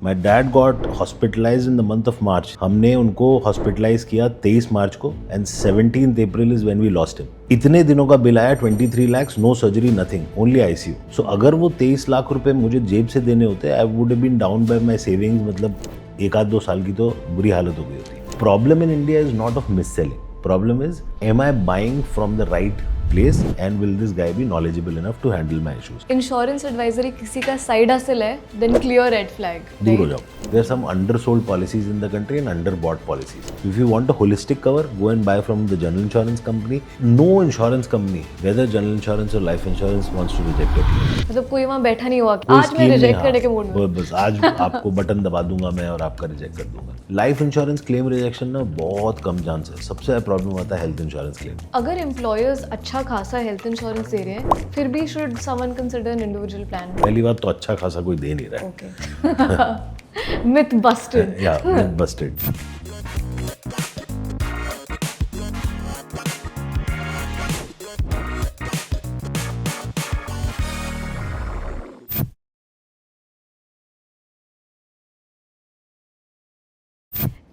My dad got hospitalise in the month of March. हमने उनको hospitalise किया 23 March को and 17th April is when we lost him. इतने दिनों का बिल आया 23 lakhs, no surgery, nothing, only ICU. So अगर वो 23 लाख रुपए मुझे जेब से देने होते, I would have been down by my savings. मतलब 1-2 साल की तो बुरी हालत हो गई होती. Problem in India is not of misselling. Problem is, am I buying from the right place and will this guy be knowledgeable enough to handle my issues? Insurance advisory किसी का साइड हसल है, then clear red flag. दूर हो जाओ. There are some undersold policies in the country and underbought policies. If you want a holistic cover, go and buy from the general insurance company. No insurance company, whether general insurance or life insurance, wants to reject it. मतलब कोई वहाँ बैठा नहीं हुआ कोई आज मैं scheme reject नहीं, करने के हाँ, मूड में. बस आज आपको बटन दबा दूंगा मैं और आपका रिजेक्ट कर दूंगा. लाइफ इंश्योरेंस क्लेम रिजेक्शन ना बहुत कम चांस है. सबसे ज्यादा प्रॉब्लम आता है हेल्थ इंश्योरेंस क्लेम. अगर एम्प्लॉयर्स अच्छा खासा हेल्थ इंश्योरेंस दे रहे हैं, फिर भी should someone consider an individual plan. पहली बात तो अच्छा खासा कोई दे नहीं रहा है. ओके. Myth Busted. या बस्टेड.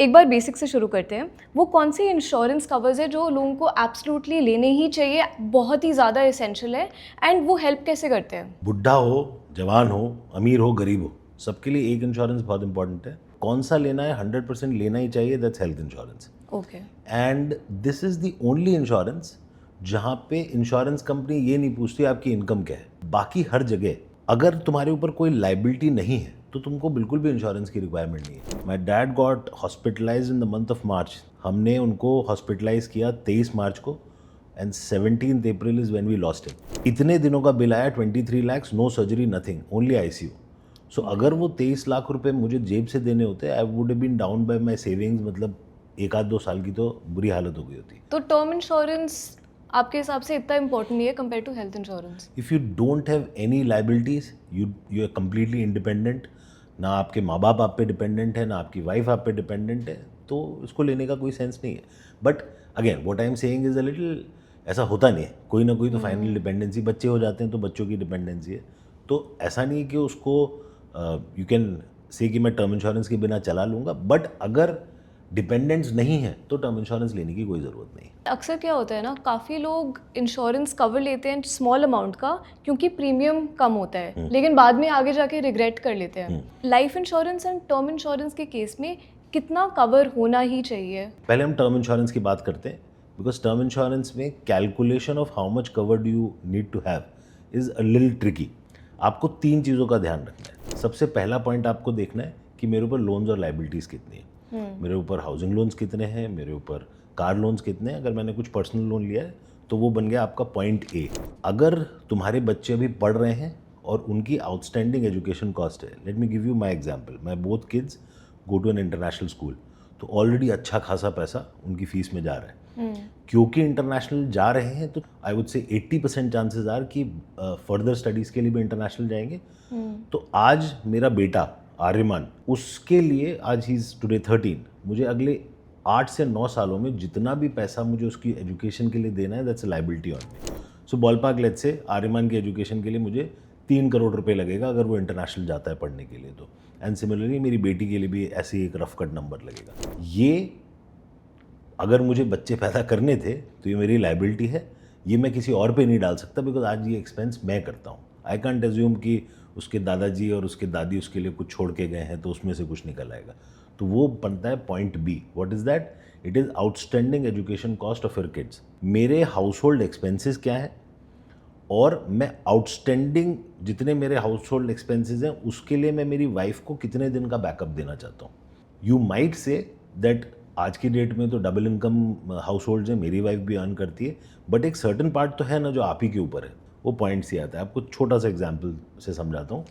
एक बार बेसिक से शुरू करते हैं. वो कौन सी इंश्योरेंस कवर्स है जो लोगों को एब्सोल्युटली लेने ही चाहिए, बहुत ही ज़्यादा एसेंशियल है, एंड वो हेल्प कैसे करते हैं? बुढ़ा हो, जवान हो, अमीर हो, गरीब हो, सबके लिए एक इंश्योरेंस बहुत इंपॉर्टेंट है. कौन सा लेना है? 100% लेना ही चाहिए. That's health insurance. Okay. And this is the only insurance जहाँ पे इंश्योरेंस कंपनी ये नहीं पूछती आपकी इनकम क्या है. बाकी हर जगह अगर तुम्हारे ऊपर कोई लाइबिलिटी नहीं है तो तुमको बिल्कुल भी इंश्योरेंस की रिक्वायरमेंट नहीं है. My dad got hospitalise in the month of March. हमने उनको हॉस्पिटलाइज किया 23 मार्च को and 17th April is when we lost him. इतने दिनों का बिल आया 23 lakhs, no surgery, nothing, only ICU. So अगर वो 23 लाख रुपए मुझे जेब से देने होते, I would have been down by my savings. मतलब 1-2 साल की तो बुरी हालत हो गई होती. तो टर्म इंश्योरेंस आपके हिसाब से इतना इम्पोर्टेंट नहीं है compare to health insurance? If you don't have any liabilities, you are completely independent. ना आपके माँ बाप आप पे डिपेंडेंट है, ना आपकी वाइफ आप पे डिपेंडेंट है, तो इसको लेने का कोई सेंस नहीं है. But again what I am saying is a little, ऐसा होता नहीं है. कोई ना कोई तो फाइनल डिपेंडेंसी, बच्चे हो जाते हैं तो बच्चों की डिपेंडेंसी है. तो ऐसा नहीं है कि उसको यू कैन से कि मैं टर्म इंश्योरेंस के बिना चला लूँगा. बट अगर डिपेंडेंट्स नहीं है तो टर्म इंश्योरेंस लेने की कोई ज़रूरत नहीं. अक्सर क्या होता है ना, काफ़ी लोग इंश्योरेंस कवर लेते हैं स्मॉल अमाउंट का क्योंकि प्रीमियम कम होता है, लेकिन बाद में आगे जाके रिग्रेट कर लेते हैं. Life insurance and term insurance के केस में कितना कवर होना ही चाहिए? पहले हम टर्म इंश्योरेंस की बात करते हैं. बिकॉज टर्म इंश्योरेंस में calculation of how much cover do you need to have is a little tricky. आपको 3 चीज़ों का ध्यान रखना है. सबसे पहला पॉइंट आपको देखना है कि मेरे ऊपर लोन्स और लाइबिलिटीज़ कितनी है. मेरे ऊपर हाउसिंग लोन्स कितने हैं, मेरे ऊपर कार लोन्स कितने हैं. अगर मैंने कुछ पर्सनल लोन लिया है तो वो बन गया आपका पॉइंट A. अगर तुम्हारे बच्चे अभी पढ़ रहे हैं और उनकी आउटस्टैंडिंग एजुकेशन कॉस्ट है, let me give you my example. My both kids go to an international school, तो ऑलरेडी अच्छा खासा पैसा उनकी फीस में जा रहा है. क्योंकि इंटरनेशनल जा रहे हैं तो आई वुड से 80% चांसेस आर कि फर्दर स्टडीज़ के लिए भी इंटरनेशनल जाएंगे. तो आज मेरा बेटा आर्यमान, उसके लिए आज ही इज़ टुडे 13, मुझे अगले 8 से 9 सालों में जितना भी पैसा मुझे उसकी एजुकेशन के लिए देना है, that's a liability on me. So ball park let's say Aryaman की एजुकेशन के लिए मुझे 3 करोड़ रुपए लगेगा अगर वो इंटरनेशनल जाता है पढ़ने के लिए तो. एंड सिमिलरली मेरी बेटी के लिए भी ऐसे ही एक रफ कट नंबर लगेगा. ये अगर मुझे बच्चे पैदा करने थे तो ये मेरी लाइबिलिटी है. ये मैं किसी और पे नहीं डाल सकता बिकॉज आज ये एक्सपेंस मैं करता हूँ. आई कांट एज्यूम कि उसके दादाजी और उसके दादी उसके लिए कुछ छोड़ के गए हैं तो उसमें से कुछ निकल आएगा. तो वो बनता है point B. What is that? It is outstanding education cost of your kids. मेरे हाउस होल्ड एक्सपेंसिस क्या है और मैं आउटस्टैंडिंग जितने मेरे हाउस होल्ड एक्सपेंसिस हैं उसके लिए मैं मेरी वाइफ को कितने दिन का बैकअप देना चाहता हूँ. यू माइट से दैट आज की डेट में तो डबल इनकम हाउस होल्ड हैं, मेरी वाइफ भी अर्न करती है, बट एक सर्टन पार्ट तो है ना जो आप ही के ऊपर है. वो पॉइंट से आता है. आपको छोटा सा एग्जाम्पल से समझाता हूँ.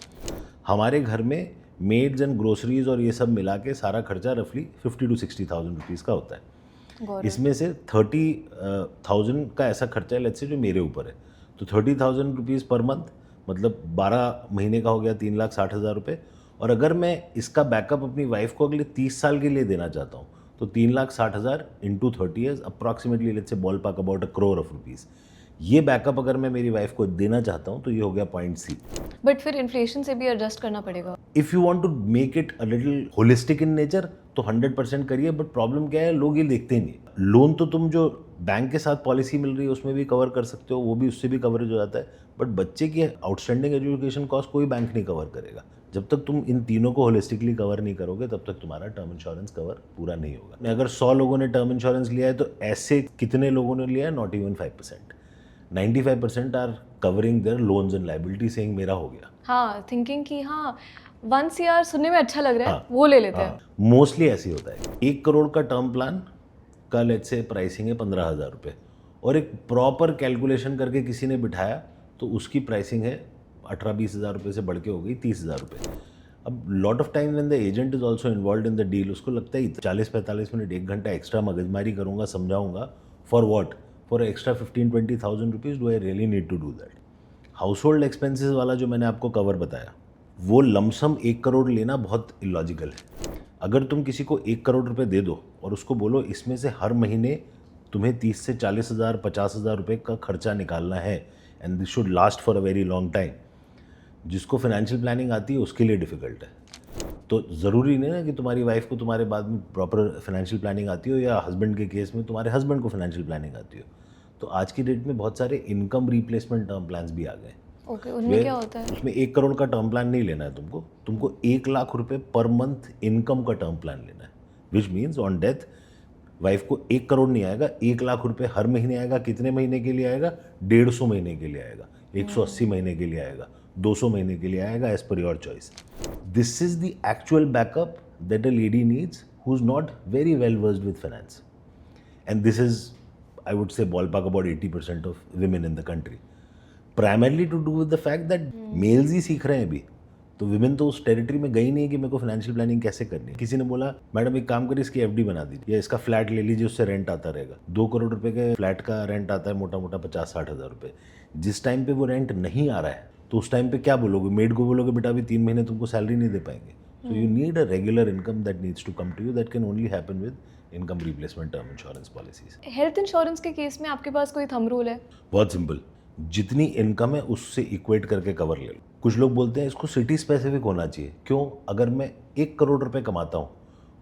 हमारे घर में मेड्स एंड ग्रोसरीज और ये सब मिला के सारा खर्चा रफली 50 to 60,000 रुपीज़ का होता है. इसमें से 30,000 का ऐसा खर्चा है लेट्स से जो मेरे ऊपर है. तो 30,000 रुपीज़ पर मंथ, मतलब 12 महीने का हो गया 3,60,000 रुपये. और अगर मैं इसका बैकअप अपनी वाइफ को अगले 30 साल के लिए देना चाहता हूँ तो 3,60,000 into 30 years approximately let's say ball park about 1 crore of rupees. ये बैकअप अगर मैं मेरी वाइफ को देना चाहता हूँ तो ये हो गया पॉइंट C. बट फिर इन्फ्लेशन से भी एडजस्ट करना पड़ेगा. If you want to make it a little holistic in nature तो 100% करिए, बट प्रॉब्लम क्या है, लोग ये देखते ही नहीं। लोन तो तुम जो बैंक के साथ पॉलिसी मिल रही है उसमें भी कवर कर सकते हो, वो भी उससे भी कवरेज हो जाता है, बट बच्चे की आउटस्टैंडिंग एजुकेशन कॉस्ट कोई बैंक नहीं कवर करेगा। जब तक तुम इन तीनों को होलिस्टिकली कवर नहीं करोगे तब तक तुम्हारा टर्म इंश्योरेंस कवर पूरा नहीं होगा। अगर 100 लोगों ने टर्म इंश्योरेंस लिया है तो ऐसे कितने लोगों ने लिया है? Not even 5%। 95% are covering their loans and liability, saying मेरा हो गया। हाँ, थिंकिंग कि हाँ 1 CR सुनने में अच्छा लग रहा है, वो ले लेते हैं। मोस्टली ऐसे ही होता है। 1 करोड़ का टर्म प्लान का लेट्स से प्राइसिंग है 15,000 रुपये, और एक प्रॉपर कैलकुलेशन करके किसी ने बिठाया तो उसकी प्राइसिंग है 18-20 हज़ार रुपये से बढ़ के हो गई 30,000 रुपये। अब lot of time when the agent is also involve in the deal, उसको लगता है 40-45 मिनट 1 घंटा एक्स्ट्रा मगजमारी करूंगा, समझाऊंगा, for what? For extra 15-20,000 rupees, do I really need to do that? Household expenses वाला जो मैंने आपको कवर बताया, वो लमसम 1 करोड़ लेना बहुत इलॉजिकल है। अगर तुम किसी को 1 करोड़ रुपए दे दो और उसको बोलो इसमें से हर महीने तुम्हें 30 से 40 हज़ार 50 हज़ार रुपये का खर्चा निकालना है, and this should last for a very long time, जिसको फाइनेंशियल प्लानिंग आती है उसके लिए डिफ़िकल्ट है। तो ज़रूरी नहीं ना कि तुम्हारी वाइफ को तुम्हारे बाद में प्रॉपर फाइनेंशियल प्लानिंग आती हो, या हस्बैंड के केस में तुम्हारे हस्बैंड को फाइनेंशियल प्लानिंग आती हो। तो आज की डेट में बहुत सारे इनकम रिप्लेसमेंट टर्म प्लान्स भी आ गए। ओके, उनमें क्या होता है? उसमें 1 करोड़ का टर्म प्लान नहीं लेना है तुमको 1 लाख रुपए पर मंथ इनकम का टर्म प्लान लेना है, which means on death wife को 1 करोड़ नहीं आएगा, 1 लाख रुपए हर महीने आएगा। कितने महीने के लिए आएगा? 150 महीने के लिए आएगा, 180 महीने के लिए आएगा, 200 महीने के लिए आएगा, एज पर your choice. This is the actual backup that a lady needs who is not very well versed with finance, and this is I would say ballpark about 80% of women in the country, primarily to do with the fact that males ही सीख रहे हैं अभी, तो women तो उस territory में गई नहीं कि मेरे को फाइनेंशियल प्लानिंग कैसे करनी है। किसी ने बोला मैडम एक काम करिए, इसकी एफडी बना दीजिए, या इसका फ्लैट ले लीजिए, उससे रेंट आता रहेगा। 2 करोड़ रुपए के फ्लैट का रेंट आता है मोटा मोटा 50-60 हज़ार रुपये। जिस टाइम पे वो रेंट नहीं आ रहा है तो उस टाइम पे क्या बोलोगे? मेड को बोलोगे बेटा अभी 3 महीने तुमको सैलरी नहीं दे पाएंगे। So you need a regular income that needs to come to you, that can only happen with income replacement term insurance policies. Health insurance के केस में आपके पास कोई थंब रूल है? बहुत सिंपल, जितनी इनकम है उससे इक्वेट करके कवर ले लो। कुछ लोग बोलते हैं इसको सिटी स्पेसिफिक होना चाहिए। क्यों? अगर मैं 1 करोड़ रुपए कमाता हूँ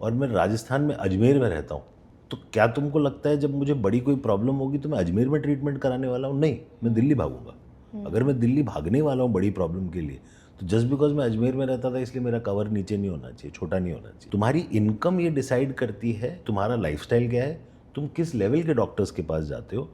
और मैं राजस्थान में अजमेर में रहता हूँ, तो क्या तुमको लगता है जब मुझे बड़ी कोई प्रॉब्लम होगी तो मैं अजमेर में ट्रीटमेंट कराने वाला हूँ? नहीं, मैं दिल्ली भागूंगा। अगर मैं दिल्ली भागने वाला हूँ बड़ी प्रॉब्लम के लिए, तो जस्ट बिकॉज मैं अजमेर में रहता था इसलिए मेरा कवर नीचे नहीं होना चाहिए, छोटा नहीं होना चाहिए। तुम्हारी इनकम ये डिसाइड करती है तुम्हारा लाइफस्टाइल क्या है, तुम किस लेवल के डॉक्टर्स के पास जाते हो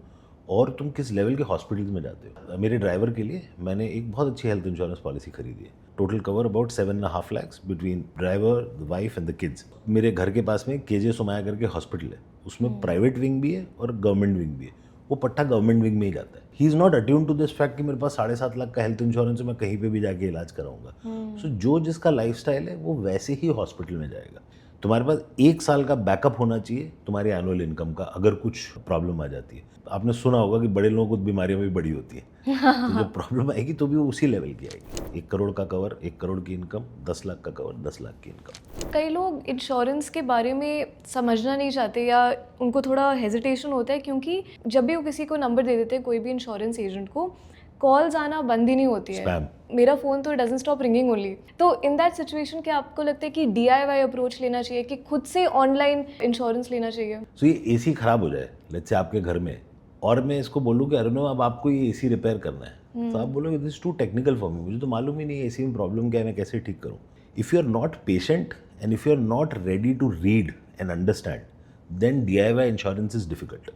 और तुम किस लेवल के हॉस्पिटल्स में जाते हो। मेरे ड्राइवर के लिए मैंने एक बहुत अच्छी हेल्थ इंश्योरेंस पॉलिसी खरीदी है। Total cover about 7.5 lakhs between driver, the wife and the kids. मेरे घर के पास में केजे सोमाया करके हॉस्पिटल है, उसमें प्राइवेट विंग भी है और गवर्नमेंट विंग भी है। वो पट्टा गवर्नमेंट विंग में ही जाता है। He is not attune to this fact कि मेरे पास 7.5 लाख का हेल्थ इंश्योरेंस है, मैं कहीं पे भी जाके इलाज कराऊंगा। सो जो जिसका लाइफस्टाइल है वो वैसे ही हॉस्पिटल में जाएगा। तुम्हारे पास 1 साल का बैकअप होना चाहिए तुम्हारी एनुअल इनकम का, अगर कुछ प्रॉब्लम आ जाती है। आपने सुना होगा कि बड़े लोगों को बीमारियां भी बड़ी होती हैं, तो जब प्रॉब्लम आएगी तो भी वो उसी लेवल की आएगी। 1 करोड़ का कवर, 1 करोड़ की इनकम, 10 लाख का कवर, 10 लाख की इनकम। कई लोग इंश्योरेंस के बारे में समझना नहीं चाहते या उनको थोड़ा हेजिटेशन होता है, क्योंकि जब भी वो किसी को नंबर दे देते हैं कोई भी इंश्योरेंस एजेंट को, कॉल्स आना बंद ही नहीं होती है। Spam. मेरा फ़ोन तो डजंट स्टॉप रिंगिंग ओनली। तो इन दैट सिचुएशन क्या आपको लगता है कि DIY अप्रोच लेना चाहिए कि खुद से ऑनलाइन इंश्योरेंस लेना चाहिए? सो ये एसी खराब हो जाए लेट्स से आपके घर में, और मैं इसको बोलूँ कि अरुण अब आपको ये एसी रिपेयर करना है, तो आप बोलोगे this too technical for me, मुझे तो मालूम ही नहीं है एसी में प्रॉब्लम क्या है, मैं कैसे ठीक करूँ। If you are not patient and if you are not ready to read and understand, then DIY insurance is difficult.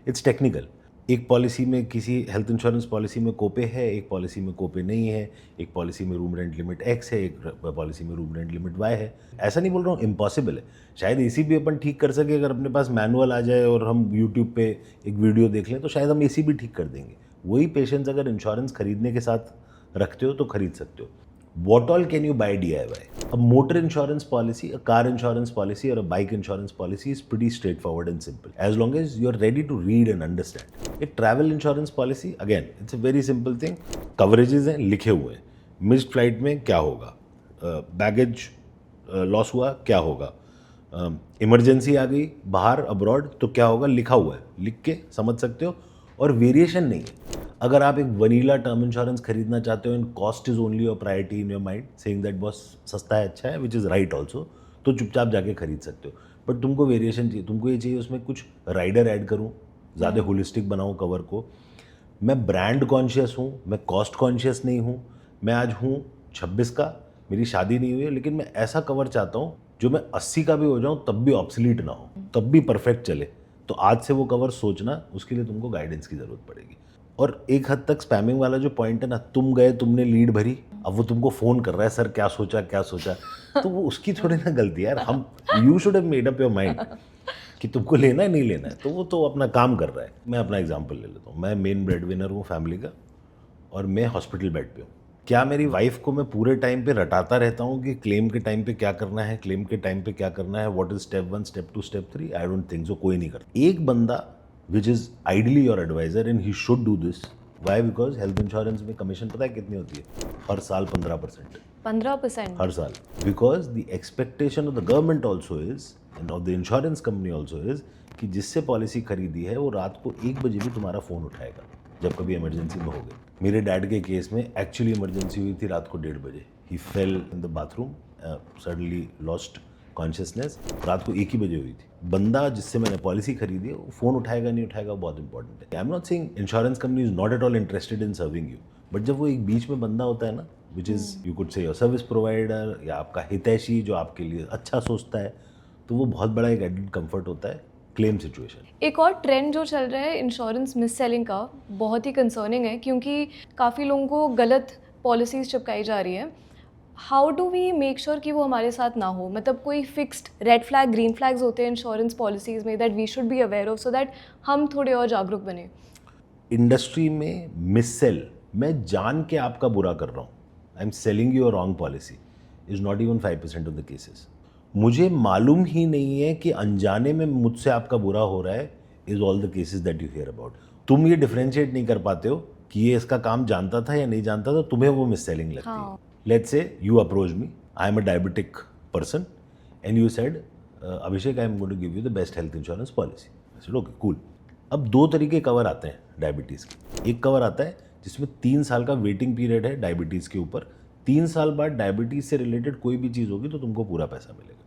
It's technical. एक पॉलिसी में, किसी हेल्थ इंश्योरेंस पॉलिसी में कोपे है, एक पॉलिसी में कोपे नहीं है, एक पॉलिसी में रूम रेंट लिमिट X है, एक पॉलिसी में रूम रेंट लिमिट Y है। ऐसा नहीं बोल रहा हूँ इम्पॉसिबल है, शायद एसी भी अपन ठीक कर सके अगर अपने पास मैनुअल आ जाए और हम यूट्यूब पे एक वीडियो देख लें तो शायद हम एसी भी ठीक कर देंगे। वही पेशेंस अगर इंश्योरेंस खरीदने के साथ रखते हो तो खरीद सकते हो। What all can you buy DIY? A motor insurance policy, a car insurance policy, or a bike insurance policy is pretty straightforward and simple, as long as you're ready to read and understand. A travel insurance policy, again, it's a very simple thing. Coverages हैं, लिखे हुए हैं। Missed flight में क्या होगा, baggage loss हुआ क्या होगा, इमरजेंसी आ गई बाहर अब्रॉड तो क्या होगा, लिखा हुआ है, लिख के समझ सकते हो, और वेरिएशन नहीं है। अगर आप एक वनीला टर्म इंश्योरेंस खरीदना चाहते हो and cost is only your priority in your mind, saying that boss सस्ता है, अच्छा है, विच इज़ राइट ऑल्सो, तो चुपचाप जाके खरीद सकते हो। बट तुमको वेरिएशन चाहिए, तुमको ये चाहिए उसमें कुछ राइडर ऐड करूँ, ज़्यादा होलिस्टिक बनाऊँ कवर को, मैं ब्रांड कॉन्शियस हूँ, मैं कॉस्ट कॉन्शियस नहीं हूँ, मैं आज हूँ 26 का, मेरी शादी नहीं हुई है, लेकिन मैं ऐसा कवर चाहता हूँ जो मैं 80 का भी हो जाऊँ तब भी ऑब्सलीट ना हो, तब भी परफेक्ट चले। तो आज से वो कवर सोचना, उसके लिए तुमको गाइडेंस की ज़रूरत पड़ेगी। और एक हद तक स्पैमिंग वाला जो पॉइंट है ना, तुम गए, तुमने लीड भरी, अब वो तुमको फ़ोन कर रहा है, सर क्या सोचा क्या सोचा, तो वो उसकी थोड़ी ना गलती है यार। हम you should have made up your mind कि तुमको लेना है नहीं लेना है, तो वो तो अपना काम कर रहा है। मैं अपना एग्जांपल ले लेता हूँ, मैं मेन ब्रेड विनर हूँ फैमिली का और मैं हॉस्पिटल बेड पे हूँ। क्या मेरी वाइफ को मैं पूरे टाइम पे रटाता रहता हूँ कि क्लेम के टाइम पे क्या करना है, क्लेम के टाइम पे क्या करना है, what is step 1, step 2, step 3? I don't think so, कोई नहीं करता। एक बंदा which is ideally your advisor and he should do this. Why? Because health insurance में कमीशन पता है कितनी होती है? हर साल 15%। 15%? हर साल। Because the expectation of the government also is end of the insurance company also is कि जिससे पॉलिसी खरीदी है वो रात को 1 बजे भी तुम्हारा फ़ोन उठाएगा जब कभी इमरजेंसी में हो गई। मेरे डैड के केस में एक्चुअली इमरजेंसी हुई थी रात को 1:30 बजे। He fell in the bathroom, suddenly lost consciousness, रात को 1 ही बजे हुई थी। बंदा जिससे मैंने पॉलिसी खरीदी है वो फ़ोन उठाएगा नहीं उठाएगा, बहुत इंपॉर्टेंट है। I am not saying insurance company is not at all interested in serving you, but जब वो एक बीच में बंदा होता है ना, which is you could say your service provider या आपका हितैषी जो आपके लिए अच्छा सोचता है, तो वो बहुत बड़ा एक एडेड कम्फर्ट होता है क्लेम सिचुएशन। एक और ट्रेंड जो चल रहा है इंश्योरेंस मिस सेलिंग का, बहुत ही कंसर्निंग है क्योंकि काफ़ी लोगों को गलत पॉलिसीज़ चिपकाई जा रही है। How do we make sure कि वो हमारे साथ ना हो? मतलब कोई fixed red flag, green flags होते हैं इंश्योरेंस पॉलिसीज़ में that we should be aware of so that हम थोड़े और जागरूक बने। इंडस्ट्री में मिस सेल, मैं जान के आपका बुरा कर रहा हूँ, I am selling you a wrong policy, is not even 5% of the cases. मुझे मालूम ही नहीं है कि अनजाने में मुझसे आपका बुरा हो रहा है, is all the cases that you here about. तुम ये डिफरेंशिएट नहीं कर पाते हो कि ये इसका काम जानता था या नहीं जानता था, तुम्हें वो मिस सेलिंग लगती है। Let's say you approach me, I am a diabetic person and you said Abhishek I am going to give you the best health insurance policy. I said okay cool. अब 2 तरीके कवर आते हैं diabetes के। एक cover आता है जिसमें 3 साल का वेटिंग पीरियड है डायबिटीज़ के ऊपर, 3 साल बाद डायबिटीज़ से रिलेटेड कोई भी चीज़ होगी तो तुमको पूरा पैसा मिलेगा।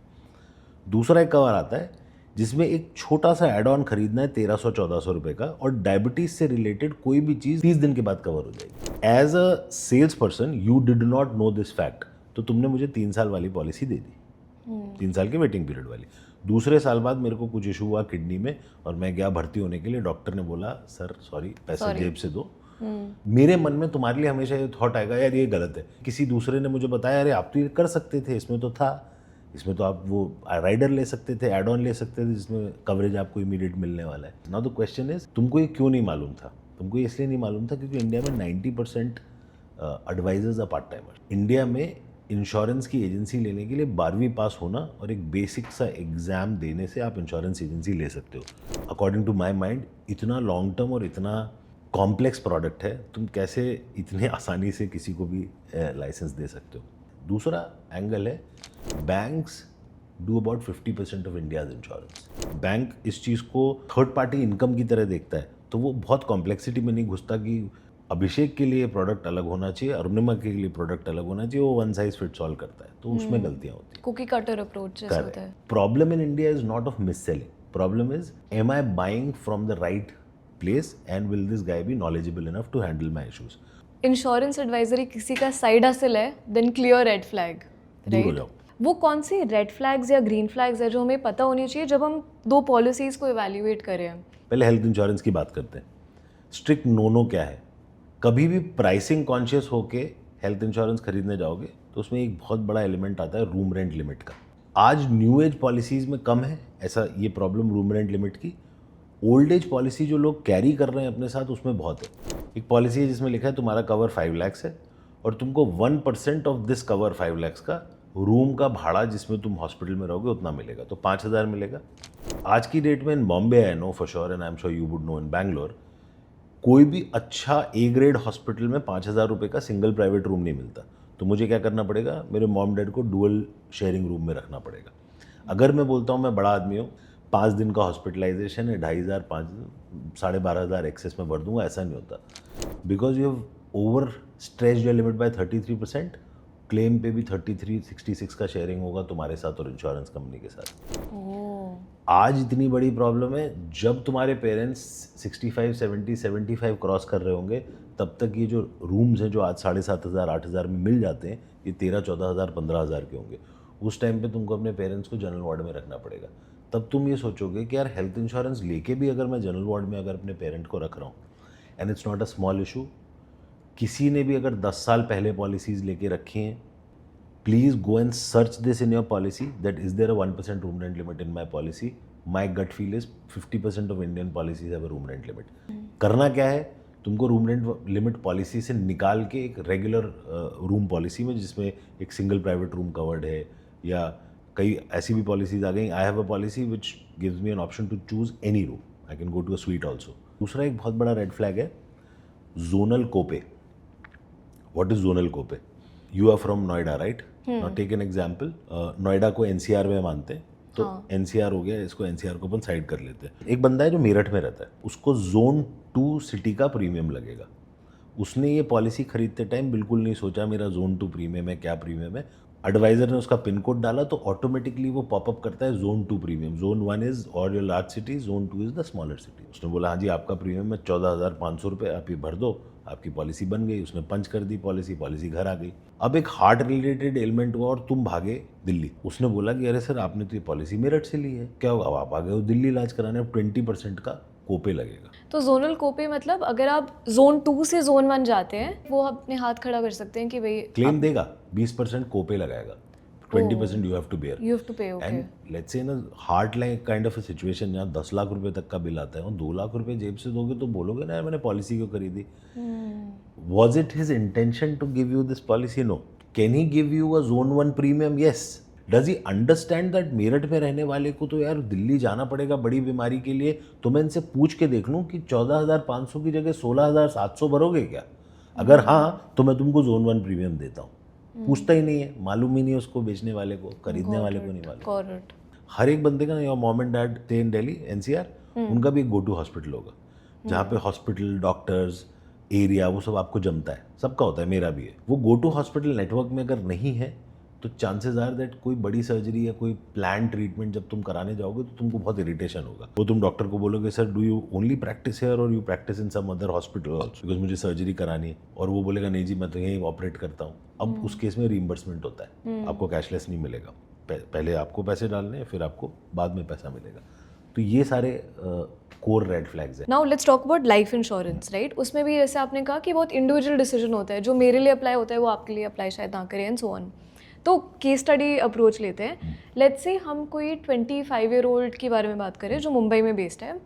दूसरा एक कवर आता है जिसमें एक छोटा सा एड ऑन खरीदना है 1300-1400 रुपये का, और डायबिटीज़ से रिलेटेड कोई भी चीज़ 30 दिन के बाद कवर हो जाएगी। As a sales person you did not know this fact, तो तुमने मुझे 3 साल वाली पॉलिसी दे दी, 3 साल के वेटिंग पीरियड वाली। दूसरे साल बाद मेरे को कुछ इशू हुआ किडनी में और मैं गया भर्ती होने के लिए, डॉक्टर ने बोला सर सॉरी पैसे जेब से दो। मेरे मन में तुम्हारे लिए हमेशा ये थॉट आएगा यार ये गलत है। किसी दूसरे ने मुझे बताया अरे आप तो ये कर सकते थे, इसमें तो था, इसमें तो आप वो राइडर ले सकते थे, एड ऑन ले सकते थे जिसमें कवरेज आपको इमीडिएट मिलने वाला है। नाउ द क्वेश्चन इज तुमको ये क्यों नहीं मालूम था? तुमको ये इसलिए नहीं मालूम था क्योंकि इंडिया में 90% advisors are part timer. India में इंश्योरेंस की एजेंसी लेने के लिए 12वीं पास होना और एक बेसिक सा एग्जाम देने से आप इंश्योरेंस एजेंसी ले सकते हो। अकॉर्डिंग टू माई माइंड इतना लॉन्ग टर्म और इतना कॉम्प्लेक्स प्रोडक्ट है, तुम कैसे इतने आसानी से किसी को भी लाइसेंस दे सकते हो? दूसरा एंगल है banks do about 50% of India's insurance. Bank इस चीज़ को थर्ड पार्टी इनकम की तरह देखता है, तो वो बहुत कॉम्प्लेक्सिटी में नहीं घुसता कि अभिषेक के लिए प्रोडक्ट अलग होना चाहिए, अरुणिमा के लिए प्रोडक्ट अलग होना चाहिए, वो वन साइज फिट्स ऑल करता है, तो उसमें गलतियाँ होती हैं। कुकी कटर अप्रोच जैसे होता है। Problem in India is not of misselling, problem is am I buying from the right place and will this guy be knowledgeable enough to handle my issues. Insurance advisory किसी का side hassle है, then clear red flag, दूर हो जाओ। वो कौन सी red flags या ग्रीन फ्लैग्स है जो हमें पता होनी चाहिए जब हम 2 पॉलिसीज़ को इवैल्यूएट करें? पहले हेल्थ इंश्योरेंस की बात करते हैं। स्ट्रिक्ट नो क्या है? कभी भी प्राइसिंग कॉन्शियस होके हेल्थ इंश्योरेंस खरीदने जाओगे तो उसमें एक बहुत बड़ा एलिमेंट आता है रूम रेंट लिमिट का। आज न्यू एज पॉलिसीज़ में कम है ऐसा ये प्रॉब्लम रूम रेंट लिमिट की। ओल्ड एज पॉलिसी जो लोग कैरी कर रहे हैं अपने साथ उसमें बहुत है। एक पॉलिसी है जिसमें लिखा है तुम्हारा कवर 5 लाख है और तुमको 1% ऑफ दिस कवर 5 लाख का रूम का भाड़ा जिसमें तुम हॉस्पिटल में रहोगे उतना मिलेगा, तो 5000 मिलेगा। आज की डेट में in Bombay I know for sure and I am sure you would know in Bangalore, कोई भी अच्छा ए ग्रेड हॉस्पिटल में 5000 रुपये का सिंगल प्राइवेट रूम नहीं मिलता। तो मुझे क्या करना पड़ेगा? मेरे मॉम डैड को डुअल शेयरिंग रूम में रखना पड़ेगा। अगर मैं बोलता हूँ मैं बड़ा आदमी हूँ, 5 दिन का हॉस्पिटलाइजेशन है, 2,500 5 12,500 एक्सेस में भर दूंगा, ऐसा नहीं होता। Because you have over stretch your limit by 33%, claim पे भी 33-66 का शेयरिंग होगा तुम्हारे साथ और इंश्योरेंस कंपनी के साथ। आज इतनी बड़ी प्रॉब्लम है, जब तुम्हारे पेरेंट्स 65, 70, 75 क्रॉस कर रहे होंगे, तब तक ये जो रूम्स हैं जो आज 7,500, 8,000 में मिल जाते हैं, ये 13-14,000, 15,000 के होंगे। उस टाइम पे तुमको अपने पेरेंट्स को जनरल वार्ड में रखना पड़ेगा। तब तुम ये सोचोगे कि यार हेल्थ इंश्योरेंस लेके भी अगर मैं जनरल वार्ड में अगर अपने पेरेंट को रख रहा हूँ, and it's not a small issue, किसी ने भी अगर 10 साल पहले पॉलिसीज़ लेके रखी हैं, please go and search this in your policy that is there a 1% room rent limit in my policy. My gut feel is 50% of Indian policies have a room rent limit. करना क्या है, तुमको room rent limit policy से निकाल के एक regular room policy में, जिसमें एक सिंगल प्राइवेट रूम कवर्ड है, या कई ऐसी भी पॉलिसीज आ गई। I have a policy which gives me an option to choose any room, I can go to a suite also. दूसरा एक बहुत बड़ा रेड फ्लैग है zonal copay. What is zonal copay? You are from Noida, right? Now take an example, Noida को NCR में मानते हैं, तो एनसीआर हो गया, इसको एनसीआर को अपन साइड कर लेते हैं। एक बंदा है जो मेरठ में रहता है, उसको जोन 2 सिटी का प्रीमियम लगेगा। उसने ये पॉलिसी खरीदते टाइम बिल्कुल नहीं सोचा मेरा जोन 2 प्रीमियम है, क्या प्रीमियम है। एडवाइजर ने उसका पिन कोड डाला तो ऑटोमेटिकली वो पॉपअप करता है zone 2 premium. Zone 1 is all your large city, zone 2 is the smaller city. उसने बोला हाँ जी आपका प्रीमियम है 14,500 रुपये, आप ये भर दो, आपकी पॉलिसी बन गई। उसने पंच कर दी पॉलिसी घर आ गई। अब एक हार्ट रिलेटेड एलिमेंट हुआ और तुम भागे दिल्ली। उसने बोला कि अरे सर आपने तो ये पॉलिसी मेरठ से ली है, क्या होगा? अब आप आ गए हो दिल्ली इलाज कराने, अब 20% का कोपे लगेगा। तो जोनल कोपे मतलब अगर आप जोन 2 से जोन 1 जाते हैं, वो अपने हाथ खड़ा कर सकते हैं कि भाई क्लेम देगा, 20% कोपे लगाएगा, 20% you have to bear. you have to pay, okay. And let's say in a heart like kind of a situation जहाँ 10 लाख रुपए तक का बिल आता है और 2 लाख रुपए जेब से दोगे तो बोलोगे ना यार मैंने पॉलिसी क्यों खरीदी? Was it his intention to give you this policy? No. Can he give you a zone 1 premium? Yes. Does he understand that Meerut में रहने वाले को तो यार दिल्ली जाना पड़ेगा बड़ी बीमारी के लिए, तो मैं इनसे पूछ के देख लूँ कि 14,500 की जगह 16,700 भरोगे क्या? अगर हाँ तो मैं तुमको जोन 1 प्रीमियम देता हूँ। पूछता ही नहीं है, मालूम ही नहीं है उसको, बेचने वाले को, खरीदने वाले को नहीं मालूम। हर एक बंदे का ना, your mom and dad stay in Delhi NCR, उनका भी एक गो टू हॉस्पिटल होगा जहाँ पे हॉस्पिटल, डॉक्टर्स, एरिया वो सब आपको जमता है, सबका होता है, मेरा भी है। वो गो टू हॉस्पिटल नेटवर्क में अगर नहीं है तो चांसेस आर दैट कोई बड़ी सर्जरी या कोई प्लान ट्रीटमेंट जब तुम कराने जाओगे तो तुमको बहुत इरिटेशन होगा। वो तुम डॉक्टर को बोलोगे sir do you only practise here और you practise in some other hospital also, because मुझे सर्जरी करानी है, और वो बोलेगा नहीं जी मैं तो यहीं ऑपरेट करता हूँ। अब उस केस में रीइंबर्समेंट होता है, आपको कैशलेस नहीं मिलेगा, पहले आपको पैसे डालने हैं, फिर आपको बाद में पैसा मिलेगा। तो ये सारे कोर रेड फ्लैग्स हैं। Now let's talk about life insurance, right? उसमें भी जैसे आपने कहा कि बहुत इंडिविजुअल डिसीजन होता है, जो मेरे लिए अप्लाई होता है वो आपके लिए अप्लाई शायद ना करें एंड सो ऑन। तो केस स्टडी अप्रोच लेते हैं। लेट्स से हम कोई 25-year-old के बारे में बात करें जो मुंबई में बेस्ड है,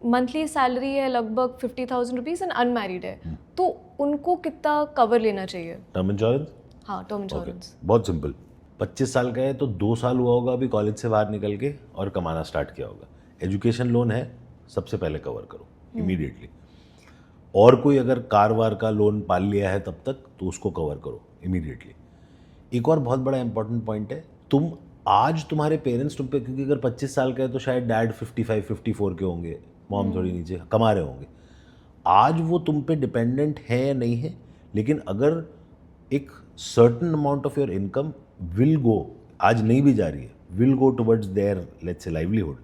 मंथली सैलरी है लगभग 50,000 रुपीज़ एंड अनमैरिड है, तो उनको कितना कवर लेना चाहिए? Term insurance? हाँ, टर्म इंश्योरेंस। बहुत सिंपल। 25 साल का है तो 2 साल हुआ होगा अभी कॉलेज से बाहर निकल के और कमाना स्टार्ट किया होगा। एजुकेशन लोन है, सबसे पहले कवर करो इमीडिएटली। और कोई अगर कार वार का लोन पाल लिया है तब तक तो उसको कवर करो इमीडिएटली। एक और बहुत बड़ा इंपॉर्टेंट पॉइंट है, तुम आज तुम्हारे पेरेंट्स तुम पे, क्योंकि अगर 25 साल का है तो शायद डैड 55-54 के होंगे, मॉम थोड़ी नीचे कमा रहे होंगे। आज वो तुम पे डिपेंडेंट है या नहीं है, लेकिन अगर एक certain amount of your income will go, आज नहीं भी जा रही है, will go towards their let's say livelihood,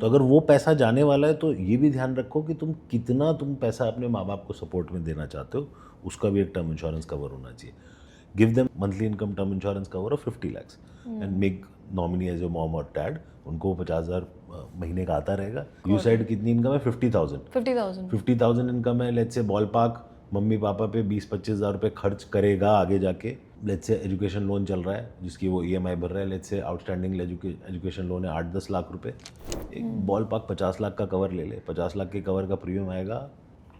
तो अगर वो पैसा जाने वाला है तो ये भी ध्यान रखो कि तुम कितना पैसा अपने माँ बाप को सपोर्ट में देना चाहते हो, उसका भी एक टर्म इंश्योरेंस कवर होना चाहिए। Give them monthly income term insurance cover of 50 lakhs and make nominee as your mom और डैड, उनको 50,000 महीने का आता रहेगा। यू साइड कितनी इनकम है? 50,000 इनकम है। लेट्स से बॉल पार्क मम्मी पापा पे 20-25 हज़ार रुपये खर्च करेगा आगे जाके। लेट्स से एजुकेशन लोन चल रहा है जिसकी वो EMI भर रहा है, लेट्स से आउटस्टैंडिंग एजुकेशन लोन है 8-10 लाख रुपए, एक बॉल पार्क 50 लाख का कवर ले ले। 50 लाख के कवर का प्रीमियम आएगा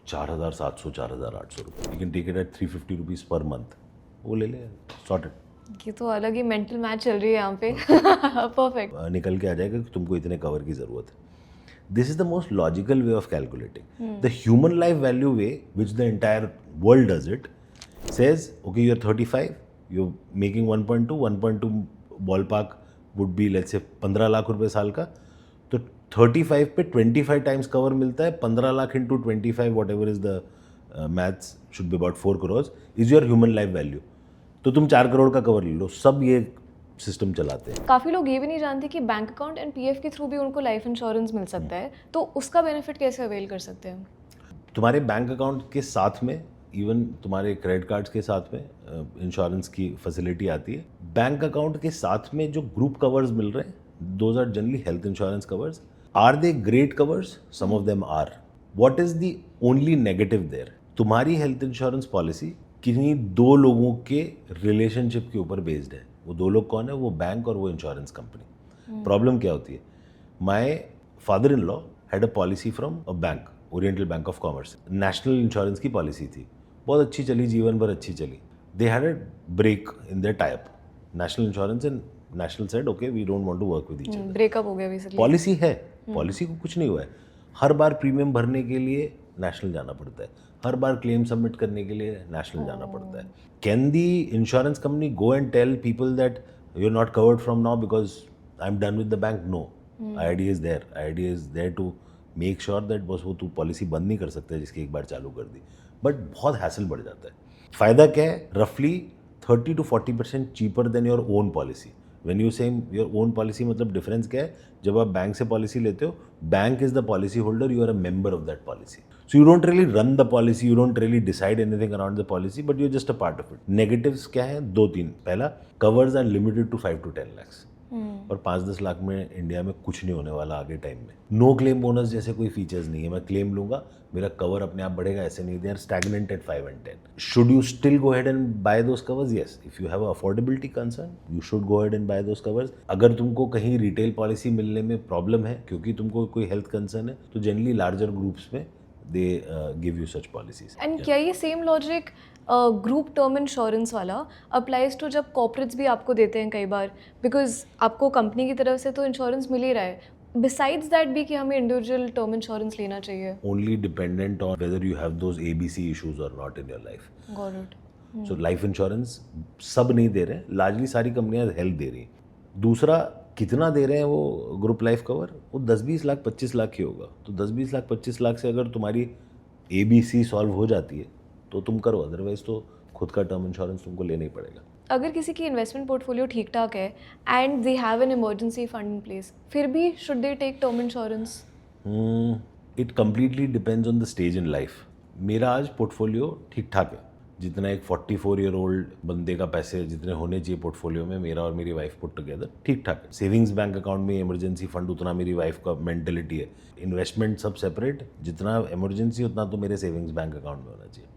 4,700 4,800 रुपये। You can take it at 350 rupees per month, वो ले ले, सॉर्टेड। ये तो अलग ही मेंटल मैच चल रही है यहाँ पे। परफेक्ट। निकल के आ जाएगा कि तुमको इतने कवर की ज़रूरत है। This is the most logical way of calculating the human life value way which the entire world does it. Says okay you are 35, you are making 1.2 ballpark would be let's say 15 lakh रुपए साल का, तो 35 पे 25 times cover मिलता है, 15 lakh into 25 what ever is the maths should be about 4 crore is your human life value. तो तुम 4 करोड़ का कवर ले लो, सब ये सिस्टम चलाते हैं। काफ़ी लोग ये भी नहीं जानते कि बैंक अकाउंट एंड पीएफ के थ्रू भी उनको लाइफ इंश्योरेंस मिल सकता है, तो उसका बेनिफिट कैसे अवेल कर सकते हैं? तुम्हारे बैंक अकाउंट के साथ में, इवन तुम्हारे क्रेडिट कार्ड्स के साथ में इंश्योरेंस की फैसिलिटी आती है। बैंक अकाउंट के साथ में जो ग्रुप कवर्स मिल रहे हैं, those are generally health insurance covers. Are they great covers? Some of them are. What is the only negative there? तुम्हारी हेल्थ इंश्योरेंस पॉलिसी किन्हीं दो लोगों के रिलेशनशिप के ऊपर बेस्ड है। वो दो लोग कौन है? वो बैंक और वो इंश्योरेंस कंपनी। प्रॉब्लम क्या होती है? My father in law had a policy from a bank, Oriental Bank of Commerce, National Insurance की पॉलिसी थी, बहुत अच्छी चली, जीवन भर अच्छी चली। They had a break in their type, National Insurance and National said okay we don't want to work with each other. Breakup हो गया बेसिकली। पॉलिसी है, पॉलिसी को कुछ नहीं हुआ है। हर बार प्रीमियम भरने के लिए नेशनल जाना पड़ता है, हर बार क्लेम सबमिट करने के लिए नेशनल जाना पड़ता है। Can the insurance company go and tell people that you are not covered from now because I am done with the bank? No, IID is there to make sure that बस वो तू policy बंद नहीं कर सकता जिसकी एक बार चालू कर दी। बट बहुत हैसल बढ़ जाता है। फ़ायदा क्या है? रफली 30 to 40% cheaper than your own policy. When you same your own policy, मतलब डिफरेंस क्या है? जब आप बैंक से पॉलिसी लेते हो, bank is the policy holder, you are a member of that policy. So you don't really run the policy, you don't really decide anything around the policy, but you are just a part of it. Negatives क्या है? 2-3। पहला, covers are limited to 5 to 10 lakhs, और 5-10 लाख में India में कुछ नहीं होने वाला आगे टाइम में। नो क्लेम बोनस जैसे कोई फीचर्स नहीं है। मैं क्लेम लूंगा, मेरा कवर अपने आप बढ़ेगा, ऐसे नहीं। They are stagnant at 5 and 10। Should you still go ahead and buy those covers? Yes, if you have affordability concern you should go ahead and buy those covers. अगर तुमको कहीं रिटेल पॉलिसी मिलने में प्रॉब्लम है क्योंकि तुमको कोई health concern है, तो जनरली लार्जर ग्रुप्स में they give you such policies. And क्या ये same logic group term insurance वाला अप्लाइज टू जब कॉर्पोरेट्स भी आपको देते हैं कई बार, बिकॉज आपको कंपनी की तरफ से तो इंश्योरेंस मिल ही रहा है, बिसाइड्स दैट भी कि हमें इंडिविजुअल टर्म इंश्योरेंस लेना चाहिए? Only dependent on whether you have those ABC issues or not in your life. Got it. So life insurance सब नहीं दे रहे हैं, लार्जली सारी कंपनियां हेल्थ दे रही हैं। दूसरा, कितना दे रहे हैं वो ग्रुप लाइफ कवर? वो 10-20 लाख 25 लाख ही होगा। तो 10-20 लाख 25 लाख से अगर तुम्हारी ABC सॉल्व हो जाती है तो तुम करो, अदरवाइज तो खुद का टर्म इंश्योरेंस तुमको लेना ही पड़ेगा। अगर किसी की इन्वेस्टमेंट पोर्टफोलियो ठीक ठाक है and they have an emergency fund in place, फिर भी should they take term insurance? It completely depends on the stage in life. मेरा आज पोर्टफोलियो ठीक ठाक है, जितना एक 44-year-old बंदे का पैसे जितने होने चाहिए पोर्टफोलियो में, मेरा और मेरी वाइफ पुट टुगेदर ठीक ठाक है। सेविंग्स बैंक अकाउंट में इमरजेंसी फंड उतना मेरी वाइफ का मेंटेलिटी है। इन्वेस्टमेंट सब सेपरेट, जितना इमरजेंसी उतना तो मेरे सेविंग्स बैंक अकाउंट में होना चाहिए।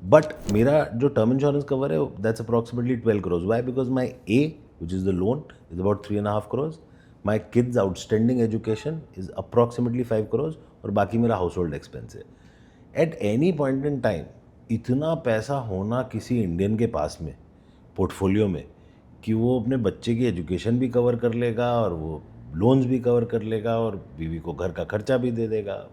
बट मेरा जो टर्म इंश्योरेंस कवर है that's approximately 12 crores। Why? Because my a which is the loan is about 3.5 crores, my kids outstanding education is approximately 5 crores, और बाकी मेरा हाउस होल्ड एक्सपेंस है। At any point in time इतना पैसा होना किसी Indian के पास में पोर्टफोलियो में कि वो अपने बच्चे की एजुकेशन भी कवर कर लेगा और वो लोन्स भी कवर कर लेगा और बीवी को घर का खर्चा भी दे देगा।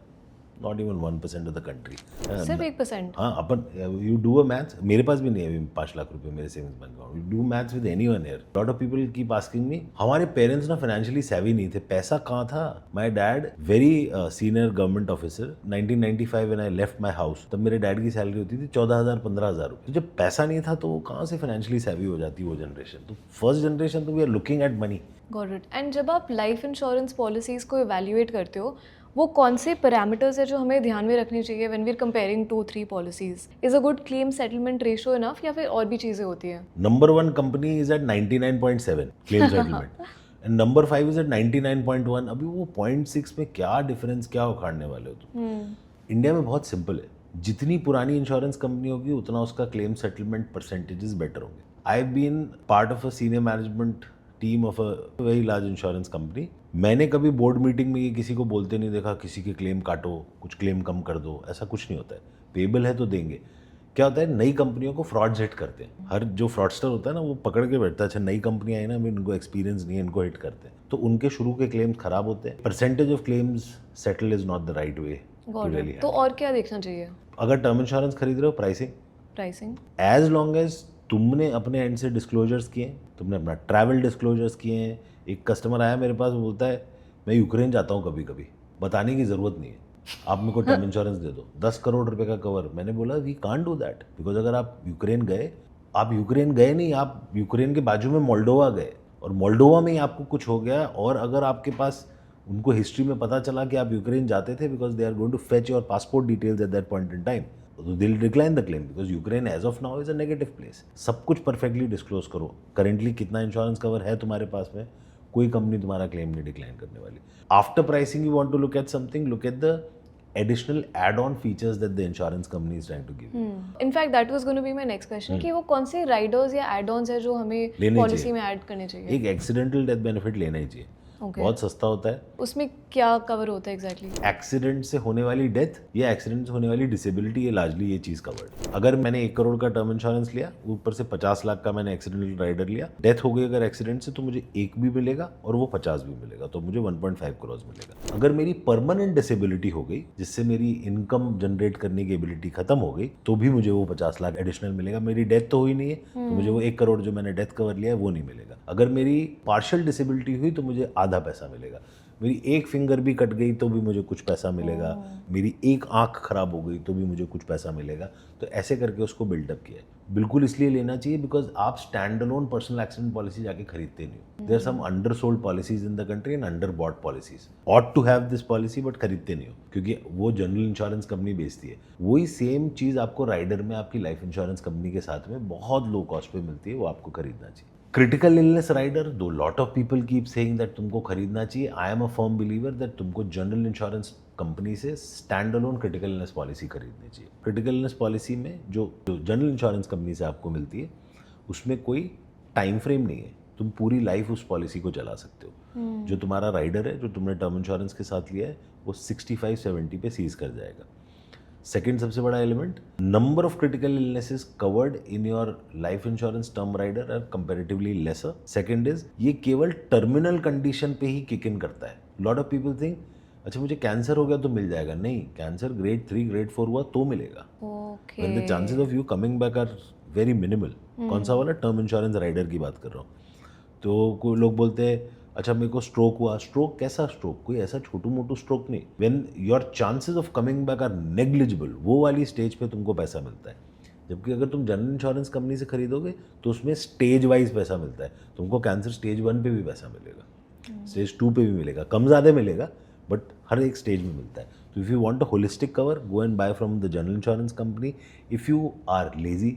Not even 1% of the country. सिर्फ 1%? हाँ, अपन यू डू अ मैथ्स, मेरे पास भी नहीं है अभी 5 लाख रुपए मेरे savings bank account. You do maths with anyone here. Lot of people keep asking me, हमारे पेरेंट्स ना फाइनेंशियली सेवी नहीं थे, पैसा कहाँ था? My dad very senior government officer, 1995 when I left my house, तब मेरे डैड की सैलरी होती थी 14,000-15,000 रुपये। तो जब पैसा नहीं था तो वो कहाँ से फाइनेंशियली सेवी हो जाती वो जनरेशन? तो फर्स्ट जनरेशन तो we are looking at money. Got it. And जब आप लाइफ इंश्योरेंस पॉलिसीज को इवैल्यूएट करते हो, वो कौन से पैरामीटर्स है जो हमें ध्यान में रखनी चाहिए when we are comparing 2-3 policies? Is a good claim settlement ratio enough या फिर और भी चीज़ें होती हैं? Number 1 company is at 99.7 claim settlement and number 5 is at 99.1। अभी वो 0.6 में क्या डिफरेंस, क्या उखाड़ने वाले हो तुम? इंडिया में बहुत सिंपल है, जितनी पुरानी इंश्योरेंस कंपनी होगी उतना उसका क्लेम सेटलमेंट परसेंटेजेस बेटर होंगे। I have been part of a senior management team of a very large insurance company. मैंने कभी बोर्ड मीटिंग में ये किसी को बोलते नहीं देखा किसी के क्लेम काटो, कुछ क्लेम कम कर दो, ऐसा कुछ नहीं होता है। पेबल है तो देंगे। क्या होता है, नई कंपनियों को फ्रॉड्स हिट करते हैं। हर जो फ्रॉडस्टर होता है ना वो पकड़ के बैठता है, अच्छा नई कंपनी आई ना, अभी इनको एक्सपीरियंस नहीं है, इनको हिट करते हैं, तो उनके शुरू के क्लेम्स खराब होते हैं। Percentage of claims settle is not the right way to really. तो और क्या देखना चाहिए अगर टर्म इंश्योरेंस खरीद रहे हो, प्राइसिंग एज लॉन्ग एज तुमने अपने एंड से डिस्क्लोजर्स किए, तुमने अपना ट्रैवल डिस्क्लोजर्स किए हैं। एक कस्टमर आया मेरे पास, वो बोलता है मैं यूक्रेन जाता हूँ कभी कभी, बताने की ज़रूरत नहीं है, आप मेरे को टर्म इंश्योरेंस दे दो 10 करोड़ रुपए का कवर। मैंने बोला we can't do that, because अगर आप यूक्रेन गए नहीं, आप यूक्रेन के बाजू में मोल्डोवा गए और मोल्डोवा में ही आपको कुछ हो गया, और अगर आपके पास उनको हिस्ट्री में पता चला कि आप यूक्रेन जाते थे because they are going to fetch your passport details at that point in time, तो they will decline the claim because Ukraine as of now is a negative place. सब कुछ परफेक्टली डिस्क्लोज करो, currently कितना insurance cover है तुम्हारे पास में, कोई company तुम्हारा क्लेम नहीं डिक्लाइन करने वाली। After pricing you want to look at something, look at the additional add-on features that the insurance company is trying to give you. In fact, that was going to be my next question कि वो कौन से Riders या add-ons है जो हमें लेने policy चाहिए। में ऐड करने चाहिए? एक एक्सीडेंटल डेथ बेनिफिट लेना ही चाहिए, Okay. बहुत सस्ता होता है। उसमें क्या कवर होता है एग्जैक्टली? एक्सीडेंट से होने वाली डेथ या एक्सीडेंट से होने वाली डिसेबिलिटी, ये लार्जली ये चीज़ कवर्ड। अगर मैंने 1 करोड़ का टर्म इंश्योरेंस लिया, ऊपर से 50 लाख का मैंने एक्सीडेंटल राइडर लिया, डेथ हो गई अगर एक्सीडेंट से, तो मुझे 1 भी मिलेगा और वो 50 भी मिलेगा, तो मुझे 1.5 करोड़ मिलेगा। अगर मेरी परमानेंट डिसेबिलिटी हो गई जिससे मेरी इनकम जनरेट करने की एबिलिटी खत्म हो गई, तो भी मुझे वो 50 लाख एडिशनल मिलेगा। मेरी डेथ तो हुई नहीं है, तो मुझे वो 1 करोड़ जो मैंने डेथ कवर लिया है वो नहीं मिलेगा। अगर मेरी पार्शियल डिसेबिलिटी हुई तो मुझे आधा पैसा मिलेगा। मेरी एक फिंगर भी कट गई तो भी मुझे कुछ पैसा मिलेगा, मेरी एक आंख खराब हो गई तो भी मुझे कुछ पैसा मिलेगा। तो ऐसे करके उसको बिल्डअप किया है। बिल्कुल इसलिए लेना चाहिए बिकॉज आप stand alone personal accident policy जाके खरीदते नहीं हो। There are some undersold policies in the country and under bought policies. Ought to have this policy but खरीदते नहीं हो क्योंकि वो जनरल इंश्योरेंस कंपनी बेचती है। वही सेम चीज़ आपको राइडर में आपकी लाइफ इंश्योरेंस कंपनी के साथ में बहुत लो कॉस्ट पे मिलती है, वो आपको खरीदना चाहिए। क्रिटिकल इलनेस राइडर, दो lot of people keep saying that तुमको खरीदना चाहिए। I am a firm believer that तुमको जनरल इंश्योरेंस कंपनी से stand alone critical illness policy खरीदनी चाहिए। क्रिटिकल इलनेस पॉलिसी में जो जनरल इंश्योरेंस कंपनी से आपको मिलती है उसमें कोई टाइम फ्रेम नहीं है, तुम पूरी लाइफ उस पॉलिसी को चला सकते हो। जो तुम्हारा राइडर है जो तुमने टर्म इंश्योरेंस के साथ लिया है वो 65-70 पे सीज कर जाएगा। सेकेंड सबसे बड़ा element, number of critical illnesses covered in your life insurance term rider are comparatively lesser. Second is ये केवल टर्मिनल कंडीशन पे ही किक इन करता है। लॉट ऑफ पीपल थिंक अच्छा मुझे कैंसर हो गया तो मिल जाएगा, नहीं, कैंसर ग्रेड 3 ग्रेड 4 हुआ तो मिलेगा। Okay. When the chances of you coming back are very minimal. कौन सा वाला? टर्म इंश्योरेंस राइडर की बात कर रहा हूँ। तो कोई लोग बोलते हैं अच्छा मेरे को स्ट्रोक हुआ। स्ट्रोक कैसा स्ट्रोक? कोई ऐसा छोटू मोटू स्ट्रोक नहीं। When your chances of coming back are negligible, वो वाली स्टेज पे तुमको पैसा मिलता है। जबकि अगर तुम जनरल इंश्योरेंस कंपनी से खरीदोगे तो उसमें स्टेज वाइज पैसा मिलता है। तुमको कैंसर स्टेज 1 पे भी पैसा मिलेगा, स्टेज 2 पे भी मिलेगा, कम ज़्यादा मिलेगा बट हर एक स्टेज में मिलता है। तो if you want a holistic cover, go and buy from the general insurance company. If you are lazy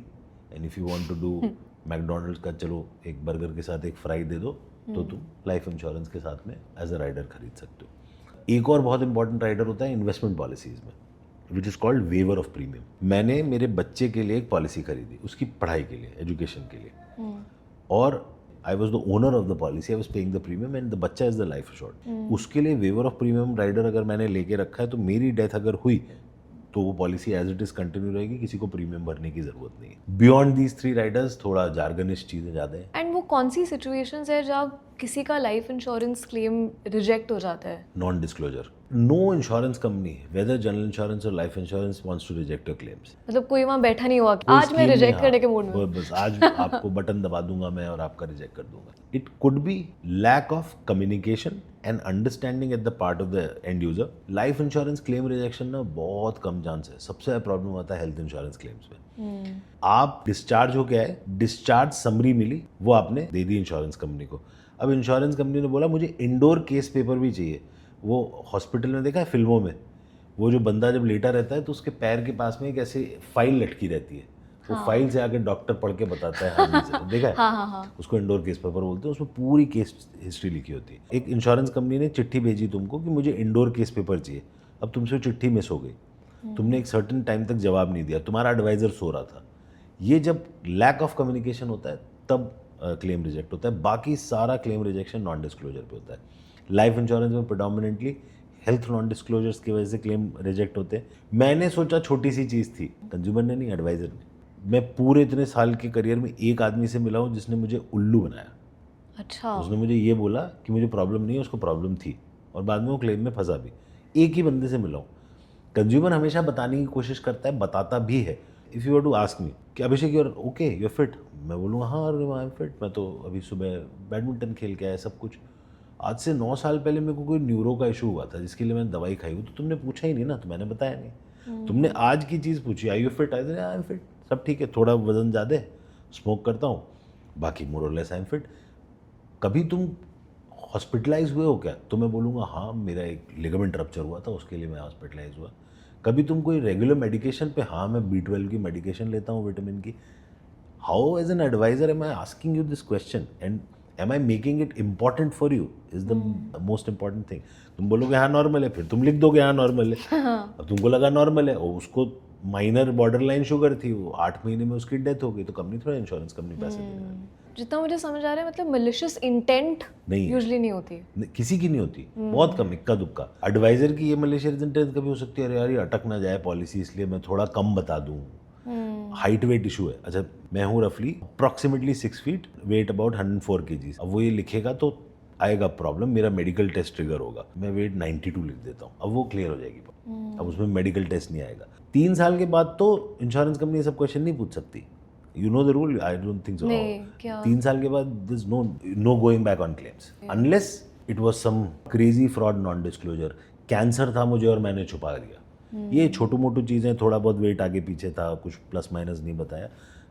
and if you want to do McDonald's का चलो एक बर्गर के साथ एक फ्राई दे दो, तो तुम लाइफ इंश्योरेंस के साथ में एज अ राइडर खरीद सकते हो। एक और बहुत इंपॉर्टेंट राइडर होता है इन्वेस्टमेंट पॉलिसीज़ में, which is called waiver of premium. मैंने मेरे बच्चे के लिए एक पॉलिसी खरीदी उसकी पढ़ाई के लिए, एजुकेशन के लिए, और I was the owner of the policy, I was paying the premium and the बच्चा इज द लाइफ एश्योर्ड। उसके लिए वेवर ऑफ प्रीमियम राइडर अगर मैंने लेके रखा है तो मेरी डेथ अगर हुई तो वो policy as it is continue रहेगी, किसी को प्रीमियम भरने की जरूरत नहीं है। बियॉन्ड दीज 3 राइडर्स थोड़ा जार्गनिश चीज़ें ज़्यादा है। एंड वो कौन सी सिचुएशंस है जब किसी का लाइफ इंश्योरेंस क्लेम रिजेक्ट हो जाता है? Non disclosure. No insurance company whether general insurance और life insurance wants to reject your claims. मतलब कोई वहाँ बैठा नहीं हुआ आज मैं रिजेक्ट करने के मूड में हूँ। बस आज आपको बटन दबा दूंगा मैं और आपका रिजेक्ट कर दूंगा। It could be lack of communication and understanding at the part of the end user. Life insurance claim rejection ना बहुत कम चांस है। सबसे ज़्यादा प्रॉब्लम आता है हेल्थ इंश्योरेंस क्लेम्स में। आप डिस्चार्ज हो गया है, डिस्चार्ज समरी मिली, वो आपने दे दी इंश्योरेंस कंपनी को। अब इंश्योरेंस कंपनी ने बोला मुझे इंडोर केस पेपर भी चाहिए। वो हॉस्पिटल में देखा है फिल्मों में, वो जो बंदा जब लेटा रहता है तो उसके पैर के पास में एक ऐसे फाइल लटकी रहती है, वो फाइल से आके डॉक्टर पढ़ के बताता है हाजिर से, देखा है? हाँ। उसको उसको इंडोर केस पेपर बोलते हैं। उसमें पूरी केस हिस्ट्री लिखी होती है। एक इंश्योरेंस कंपनी ने चिट्ठी भेजी तुमको कि मुझे इंडोर केस पेपर चाहिए। अब तुमसे वो चिट्ठी मिस हो गई, तुमने एक सर्टेन टाइम तक जवाब नहीं दिया, तुम्हारा एडवाइजर सो रहा था। ये जब लैक ऑफ कम्युनिकेशन होता है तब क्लेम रिजेक्ट होता है। बाकी सारा क्लेम रिजेक्शन नॉन डिस्क्लोजर पे होता है। लाइफ इंश्योरेंस में प्रेडोमिनेंटली हेल्थ नॉन डिस्क्लोजर्स की वजह से क्लेम रिजेक्ट होते हैं। मैंने सोचा छोटी सी चीज़ थी, कंज्यूमर ने नहीं, एडवाइजर ने। मैं पूरे इतने साल के करियर में एक आदमी से मिला हूँ जिसने मुझे उल्लू बनाया। अच्छा। उसने मुझे ये बोला कि मुझे प्रॉब्लम नहीं है, उसको प्रॉब्लम थी, और बाद में वो क्लेम में फंसा भी। एक ही बंदे से मिला हूँ। कंज्यूमर हमेशा बताने की कोशिश करता है, बताता भी है। If you were to ask me कि Abhishek you are okay, you are fit, मैं बोलूँगा हाँ आई एम फिट, मैं तो अभी सुबह बैडमिंटन खेल के आया, सब कुछ। आज से 9 साल पहले मेरे को कोई न्यूरो का इशू हुआ था जिसके लिए मैंने दवाई खाई हुई, तो तुमने पूछा ही नहीं ना, तो मैंने बताया नहीं। तुमने आज की चीज़ पूछी, I you fit, I am fit, सब ठीक है, थोड़ा वजन ज़्यादा है, स्मोक करता हूँ, बाकी मोर और लेस आई एम फिट। कभी तुम हॉस्पिटलाइज हुए हो क्या? तो मैं बोलूँगा हाँ, मेरा एक लिगामेंट रप्चर हुआ था, उसके लिए मैं हॉस्पिटलाइज हुआ। कभी तुम कोई रेगुलर मेडिकेशन पे, हाँ मैं B12 की मेडिकेशन लेता हूँ, विटामिन की। How as an advisor am I asking you this question and am I making it important for you is the most important thing. तुम बोलोगे हाँ नॉर्मल है, फिर तुम लिख दोगे हाँ नॉर्मल है। अब तुमको लगा नॉर्मल है, और उसको माइनर बॉर्डर लाइन शुगर थी, वो 8 महीने में उसकी डेथ हो गई, तो कंपनी थोड़ा इंश्योरेंस कंपनी पैसे देने वाली। जितना मुझे समझ आ रहा है मतलब malicious इंटेंट नहीं है। यूजुअली नहीं होती। किसी की नहीं होती, बहुत कम, इक्का दुक्का। एडवाइजर की ये मलेशियस इंटेंस कभी हो सकती है, अरे यार ये अटक ना जाए पॉलिसी, इसलिए मैं थोड़ा कम बता दूं। हाइट वेट इशू है, अच्छा मैं हूँ रफली approximately 6 feet, weight about 104 kg। अब वो ये लिखेगा तो आएगा प्रॉब्लम, मेरा मेडिकल टेस्ट ट्रिगर होगा, मैं वेट 92 लिख देता हूँ, अब वो क्लियर हो जाएगी। अब उसमें मेडिकल टेस्ट नहीं आएगा। 3 साल के बाद तो इंश्योरेंस कंपनी ये सब क्वेश्चन नहीं पूछ सकती। You know the rule, I don't think so. नहीं, क्या? 3 साल के बाद this no going back on claims unless it was some crazy fraud nondisclosure. Cancer था मुझे और मैंने छुपा दिया, ये छोटू मोटू चीज़ें, थोड़ा बहुत वेट आगे पीछे था, कुछ प्लस माइनस नहीं बताया,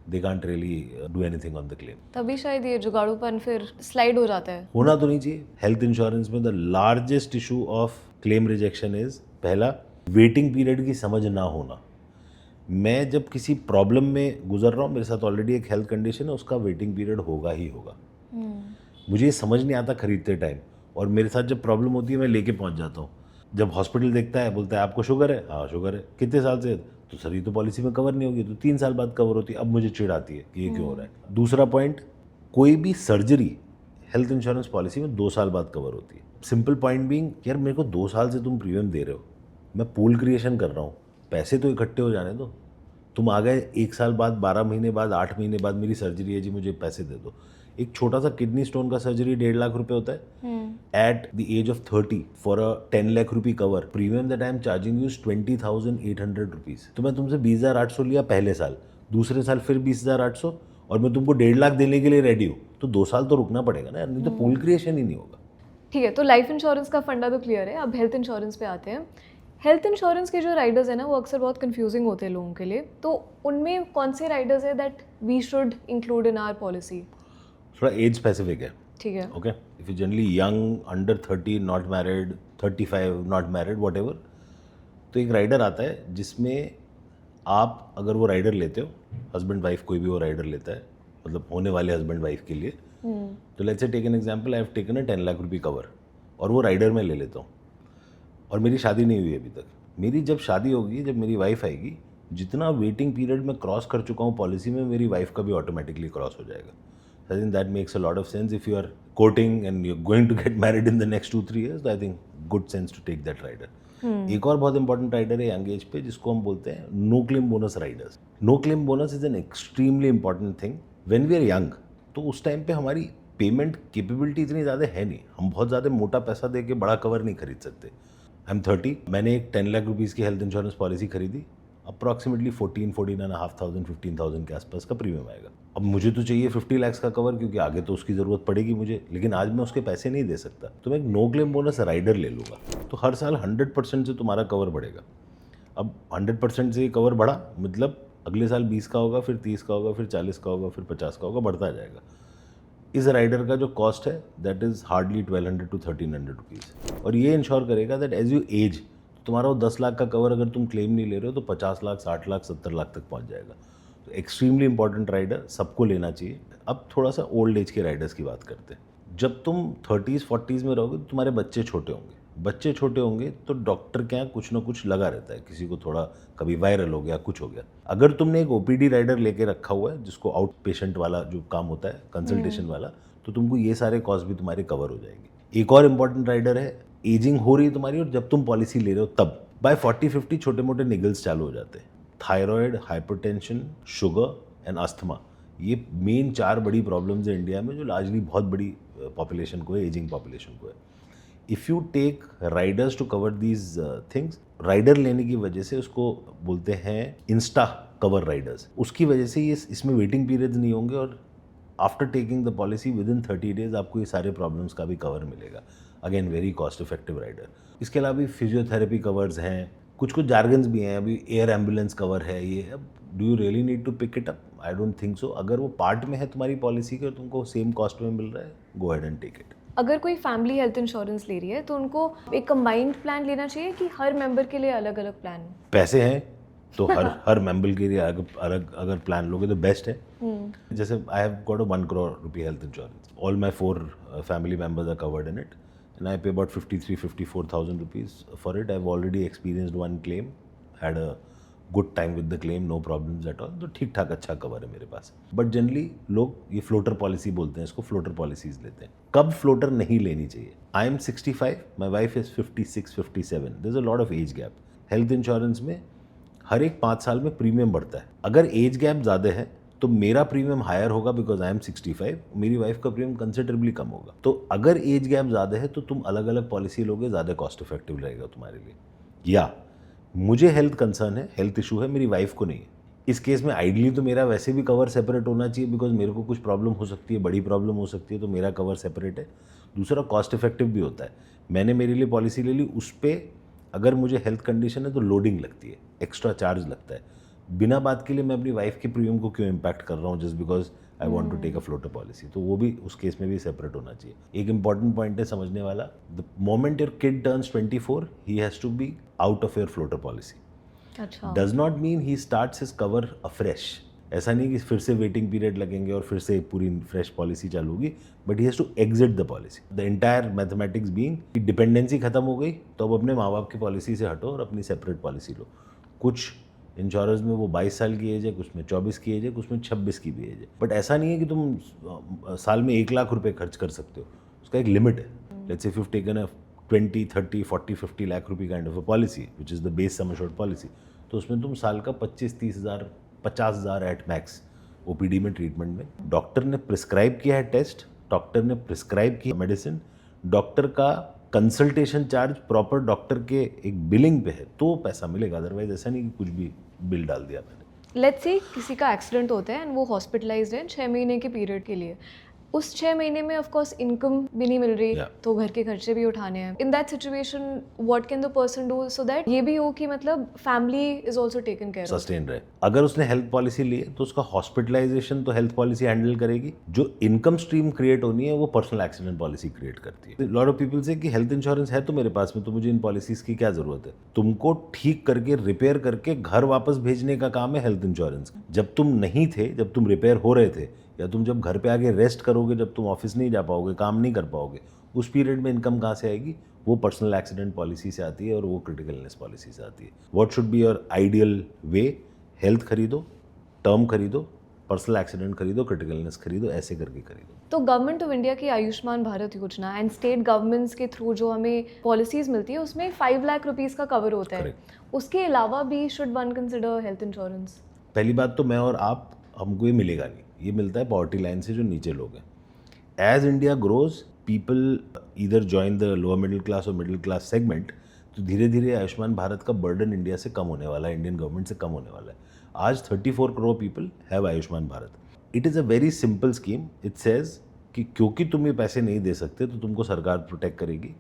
they can't really do anything on the claim. तभी शायद ये जुगाड़ूपन फिर स्लाइड हो जाता है। होना तो नहीं चाहिए। हेल्थ इंश्योरेंस में the largest issue of claim rejection is, पहला, वेटिंग पीरियड की समझ ना होना। मैं जब किसी प्रॉब्लम में गुजर रहा हूँ, मेरे साथ ऑलरेडी एक हेल्थ कंडीशन है, उसका वेटिंग पीरियड होगा ही होगा। मुझे ये समझ नहीं आता खरीदते टाइम, और मेरे साथ जब प्रॉब्लम होती है मैं लेके पहुँच जाता हूँ। जब हॉस्पिटल देखता है, बोलता है आपको शुगर है, हाँ शुगर है, कितने साल से, तो सर ये तो पॉलिसी में कवर नहीं होगी, तो 3 साल बाद कवर होती है। अब मुझे चिढ़ आती है कि ये क्यों हो रहा है। दूसरा पॉइंट, कोई भी सर्जरी हेल्थ इंश्योरेंस पॉलिसी में 2 साल बाद कवर होती है। सिंपल पॉइंट बीइंग, यार मेरे को 2 साल से तुम प्रीमियम दे रहे हो, मैं पूल क्रिएशन कर रहा हूँ, पैसे तो इकट्ठे हो जाने दो। तुम आ गए 1 साल बाद, 12 महीने बाद, 8 महीने बाद मेरी सर्जरी है जी, मुझे पैसे दे दो। एक छोटा सा किडनी स्टोन का सर्जरी 1.5 लाख रुपए होता है। At the age of 30 for a 10 lakh rupee cover, premium that I am charging you 20,800 rupees. तो मैं तुमसे 20,800 लिया पहले साल, दूसरे साल फिर 20,800, और मैं तुमको 1.5 लाख देने के लिए रेडी हूँ, तो 2 साल तो रुकना पड़ेगा ना, नहीं तो पूल क्रिएशन ही नहीं होगा। ठीक है, तो लाइफ इंश्योरेंस का फंडा तो क्लियर है। अब हेल्थ इंश्योरेंस पे आते हैं। हेल्थ इंश्योरेंस के जो राइडर्स हैं ना, वो अक्सर बहुत कंफ्यूजिंग होते हैं लोगों के लिए। तो उनमें कौन से राइडर्स है that we should include in our policy? थोड़ा एज स्पेसिफिक है, ठीक है। Okay. If you generally young, under 30, not married, 35 not married, whatever, तो एक राइडर आता है जिसमें आप अगर वो राइडर लेते हो, हस्बैंड वाइफ कोई भी वो राइडर लेता है, मतलब होने वाले हस्बैंड वाइफ के लिए, तो let's say take an example, I have taken a 10 lakh rupee cover, और वो राइडर मैं ले लेता हूँ, और मेरी शादी नहीं हुई अभी तक। मेरी जब शादी होगी, जब मेरी वाइफ आएगी, जितना वेटिंग पीरियड मैं क्रॉस कर चुका हूँ पॉलिसी में, मेरी वाइफ का भी ऑटोमेटिकली क्रॉस हो जाएगा। I think that makes a lot of sense. If you are courting and you're going to get married in the next 2-3 years, तो I think good sense to take that rider. एक और बहुत important rider है young age पे, जिसको हम बोलते हैं no claim bonus riders. No claim bonus is an extremely important thing when we are young. तो उस टाइम पे हमारी पेमेंट कैपेबिलिटी इतनी ज़्यादा है नहीं, हम बहुत ज़्यादा मोटा पैसा दे के बड़ा कवर नहीं खरीद सकते। आई एम 30, मैंने एक 10 लाख रुपीज़ की हेल्थ इंश्योरेंस पॉलिसी खरीदी, अप्रॉक्सीमेटली 14,500 15,000 के आसपास का प्रीमियम आएगा। अब मुझे तो चाहिए 50 लाख का कवर, क्योंकि आगे तो उसकी ज़रूरत पड़ेगी मुझे, लेकिन आज मैं उसके पैसे नहीं दे सकता, तो मैं एक नो क्लेम बोनस राइडर ले लूँगा, तो हर साल 100% से तुम्हारा कवर बढ़ेगा। अब 100% से कवर बढ़ा, मतलब अगले साल 20 का होगा, फिर 30 का होगा, फिर 40 का होगा, फिर 50 का होगा, बढ़ता जाएगा। इस राइडर का जो कॉस्ट है that is hardly 1200 to 1300 rupees, और ये इंश्योर करेगा दैट एज यू एज, तुम्हारा वो 10 लाख का कवर अगर तुम क्लेम नहीं ले रहे हो तो 50 लाख, 60 लाख, 70 लाख तक पहुंच जाएगा। तो एक्सट्रीमली इंपॉर्टेंट राइडर, सबको लेना चाहिए। अब थोड़ा सा ओल्ड एज के राइडर्स की बात करते हैं। जब तुम 30s 40s में रहोगे तो तुम्हारे बच्चे छोटे होंगे, बच्चे छोटे होंगे तो डॉक्टर के यहाँ कुछ ना कुछ लगा रहता है, किसी को थोड़ा कभी वायरल हो गया, कुछ हो गया। अगर तुमने एक ओपीडी राइडर लेके रखा हुआ है, जिसको आउट पेशेंट वाला जो काम होता है, कंसल्टेशन वाला, तो तुमको ये सारे कॉस्ट भी तुम्हारे कवर हो जाएंगे। एक और इम्पॉर्टेंट राइडर है, एजिंग हो रही है तुम्हारी और जब तुम पॉलिसी ले रहे हो तब बाय 40-50 छोटे मोटे निगल्स चालू हो जाते हैं। Thyroid, hypertension, sugar and asthma, ये मेन 4 बड़ी प्रॉब्लम्स है इंडिया में, जो लार्जली बहुत बड़ी पॉपुलेशन को है, एजिंग पॉपुलेशन को है। If you take riders to cover these things, rider लेने की वजह से उसको बोलते हैं इंस्टा कवर राइडर्स, उसकी वजह से ये इसमें वेटिंग पीरियड्स नहीं होंगे और after taking the policy within 30 days आपको ये सारे प्रॉब्लम्स का भी कवर मिलेगा। Again very cost effective rider. इसके अलावा भी फिजियोथेरेपी कवर्स हैं, कुछ कुछ जार्गन्स भी हैं, अभी एयर एम्बुलेंस कवर है ये। अब do you really need to pick it up? I don't think so. अगर वो पार्ट में है तुम्हारी पॉलिसी के, तुमको सेम कॉस्ट में मिल रहा है, go ahead and take it. अगर कोई फैमिली हेल्थ इंश्योरेंस ले रही है तो उनको एक कंबाइंड प्लान लेना चाहिए कि हर मेंबर के लिए अलग अलग प्लान? पैसे हैं तो हर मेंबर के लिए अगर प्लान लोगे तो बेस्ट है। जैसे I have got a 1 crore rupee health insurance, all my 4 family members are covered in it and I pay about 53,000-54,000 rupees for it. I have already experienced 1 claim, had a good time with the claim, no problems at all. तो ठीक ठाक अच्छा cover है मेरे पास। But generally लोग ये floater policy बोलते हैं इसको, फ्लोटर पॉलिसीज लेते हैं। कब फ्लोटर नहीं लेनी चाहिए? I am 65, my wife is 56-57, there is a lot of age gap. Health insurance में हर एक 5 साल में प्रीमियम बढ़ता है। अगर एज गैप ज़्यादा है तो मेरा प्रीमियम हायर होगा बिकॉज आई एम 65, मेरी वाइफ का प्रीमियम कंसिडरेबली कम होगा। तो अगर एज गैप ज़्यादा है तो तुम अलग अलग पॉलिसी लोगे, ज़्यादा कॉस्ट इफेक्टिव रहेगा तुम्हारे लिए। या मुझे हेल्थ कंसर्न है, हेल्थ इशू है, मेरी वाइफ को नहीं है, इस केस में आइडली तो मेरा वैसे भी कवर सेपरेट होना चाहिए बिकॉज मेरे को कुछ प्रॉब्लम हो सकती है, बड़ी प्रॉब्लम हो सकती है, तो मेरा कवर सेपरेट है। दूसरा कॉस्ट इफेक्टिव भी होता है। मैंने मेरे लिए पॉलिसी ले ली, उस पर अगर मुझे हेल्थ कंडीशन है तो लोडिंग लगती है, एक्स्ट्रा चार्ज लगता है। बिना बात के लिए मैं अपनी वाइफ के प्रीमियम को क्यों इम्पैक्ट कर रहा हूँ just because I want to take a floater policy? तो वो भी उस केस में भी सेपरेट होना चाहिए। एक इंपॉर्टेंट पॉइंट है समझने वाला, the moment your kid turns 24 he has to be out of your floater policy. अच्छा, does not mean he starts his cover afresh. ऐसा नहीं कि फिर से वेटिंग पीरियड लगेंगे और फिर से पूरी फ्रेश पॉलिसी चालू होगी, but he has to exit the policy. The entire mathematics being dependency खत्म हो गई तो अब अपने माँ बाप की पॉलिसी से हटो और अपनी सेपरेट पॉलिसी लो। कुछ इंश्योरेंस में वो 22 साल की एज है, कुछ में 24 की एज है, कुछ में 26 की भी एज है। बट ऐसा नहीं है कि तुम साल में 1 लाख रुपए खर्च कर सकते हो, उसका एक लिमिट है। Let's say if you taken a 20, 30, 40, 50 lakh रुपए kind of a policy which is the base sum assured policy, तो उसमें तुम साल का 25-30 हज़ार 50,000 एट मैक्स ओपीडी में ट्रीटमेंट में। डॉक्टर ने प्रिस्क्राइब किया है टेस्ट, डॉक्टर ने प्रिस्क्राइब किया मेडिसिन, डॉक्टर का कंसल्टेशन चार्ज प्रॉपर डॉक्टर के एक बिलिंग पे है तो पैसा मिलेगा, अदरवाइज ऐसा नहीं कि कुछ भी बिल डाल दिया मैंने। लेट्स से किसी का एक्सीडेंट होता है एंड वो हॉस्पिटलाइज्ड है 6 महीने के पीरियड के लिए। उस 6 महीने में ऑफ कोर्स इनकम भी नहीं मिल रही, तो घर के खर्चे भी उठाने हैं। In that situation what can the person do so that ये भी हो कि मतलब family is also taken care of? Sustain रहे। अगर उसने हेल्थ पॉलिसी ली है तो उसका हॉस्पिटलाइजेशन तो हेल्थ पॉलिसी हैंडल करेगी, जो इनकम स्ट्रीम क्रिएट होनी है वो पर्सनल एक्सीडेंट पॉलिसी क्रिएट करती है। लॉट ऑफ पीपल से कि हेल्थ इंश्योरेंस है तो मेरे पास में, तो मुझे इन पॉलिसीज की क्या जरूरत है? तुमको ठीक करके रिपेयर करके घर वापस भेजने का काम है हेल्थ इंश्योरेंस। जब तुम नहीं थे, जब तुम रिपेयर हो रहे थे, या तुम जब घर पे आके रेस्ट करोगे, जब तुम ऑफिस नहीं जा पाओगे, काम नहीं कर पाओगे, उस पीरियड में इनकम कहाँ से आएगी? वो पर्सनल एक्सीडेंट पॉलिसी से आती है और वो क्रिटिकल इलनेस पॉलिसी से आती है। What should be your ideal way? Health खरीदो, टर्म खरीदो, पर्सनल एक्सीडेंट खरीदो, क्रिटिकल इलनेस खरीदो, ऐसे करके खरीदो। तो गवर्नमेंट ऑफ इंडिया की आयुष्मान भारत योजना एंड स्टेट गवर्नमेंट्स के थ्रू जो हमें पॉलिसीज मिलती है उसमें 5 लाख रुपीस का कवर होता है। उसके अलावा भी should one consider health insurance? पहली बात तो मैं और आप, हमको ये मिलेगा नहीं, ये मिलता है पॉवर्टी लाइन से जो नीचे लोग हैं। As India grows, people either join the lower middle class और मिडिल क्लास सेगमेंट, तो धीरे धीरे आयुष्मान भारत का बर्डन इंडिया से कम होने वाला है, इंडियन गवर्नमेंट से कम होने वाला है। आज 34 crore people have Ayushman Bharat. It is a very simple scheme. It says कि क्योंकि तुम ये पैसे नहीं दे सकते तो तुमको सरकार प्रोटेक्ट करेगी।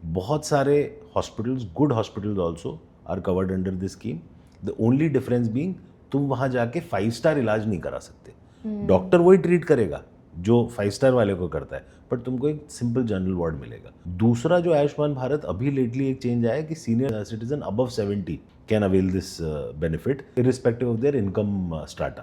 बहुत सारे hospitals, good hospitals also are covered under this scheme. The only difference being तुम वहाँ जाके 5 स्टार इलाज नहीं करा सकते, डॉक्टर वही ट्रीट करेगा जो 5 स्टार वाले को करता है, बट तुमको एक सिंपल जनरल वार्ड मिलेगा। दूसरा जो आयुष्मान भारत, अभी लेटली एक चेंज आया कि senior citizen above 70 can avail this benefit irrespective of their income strata.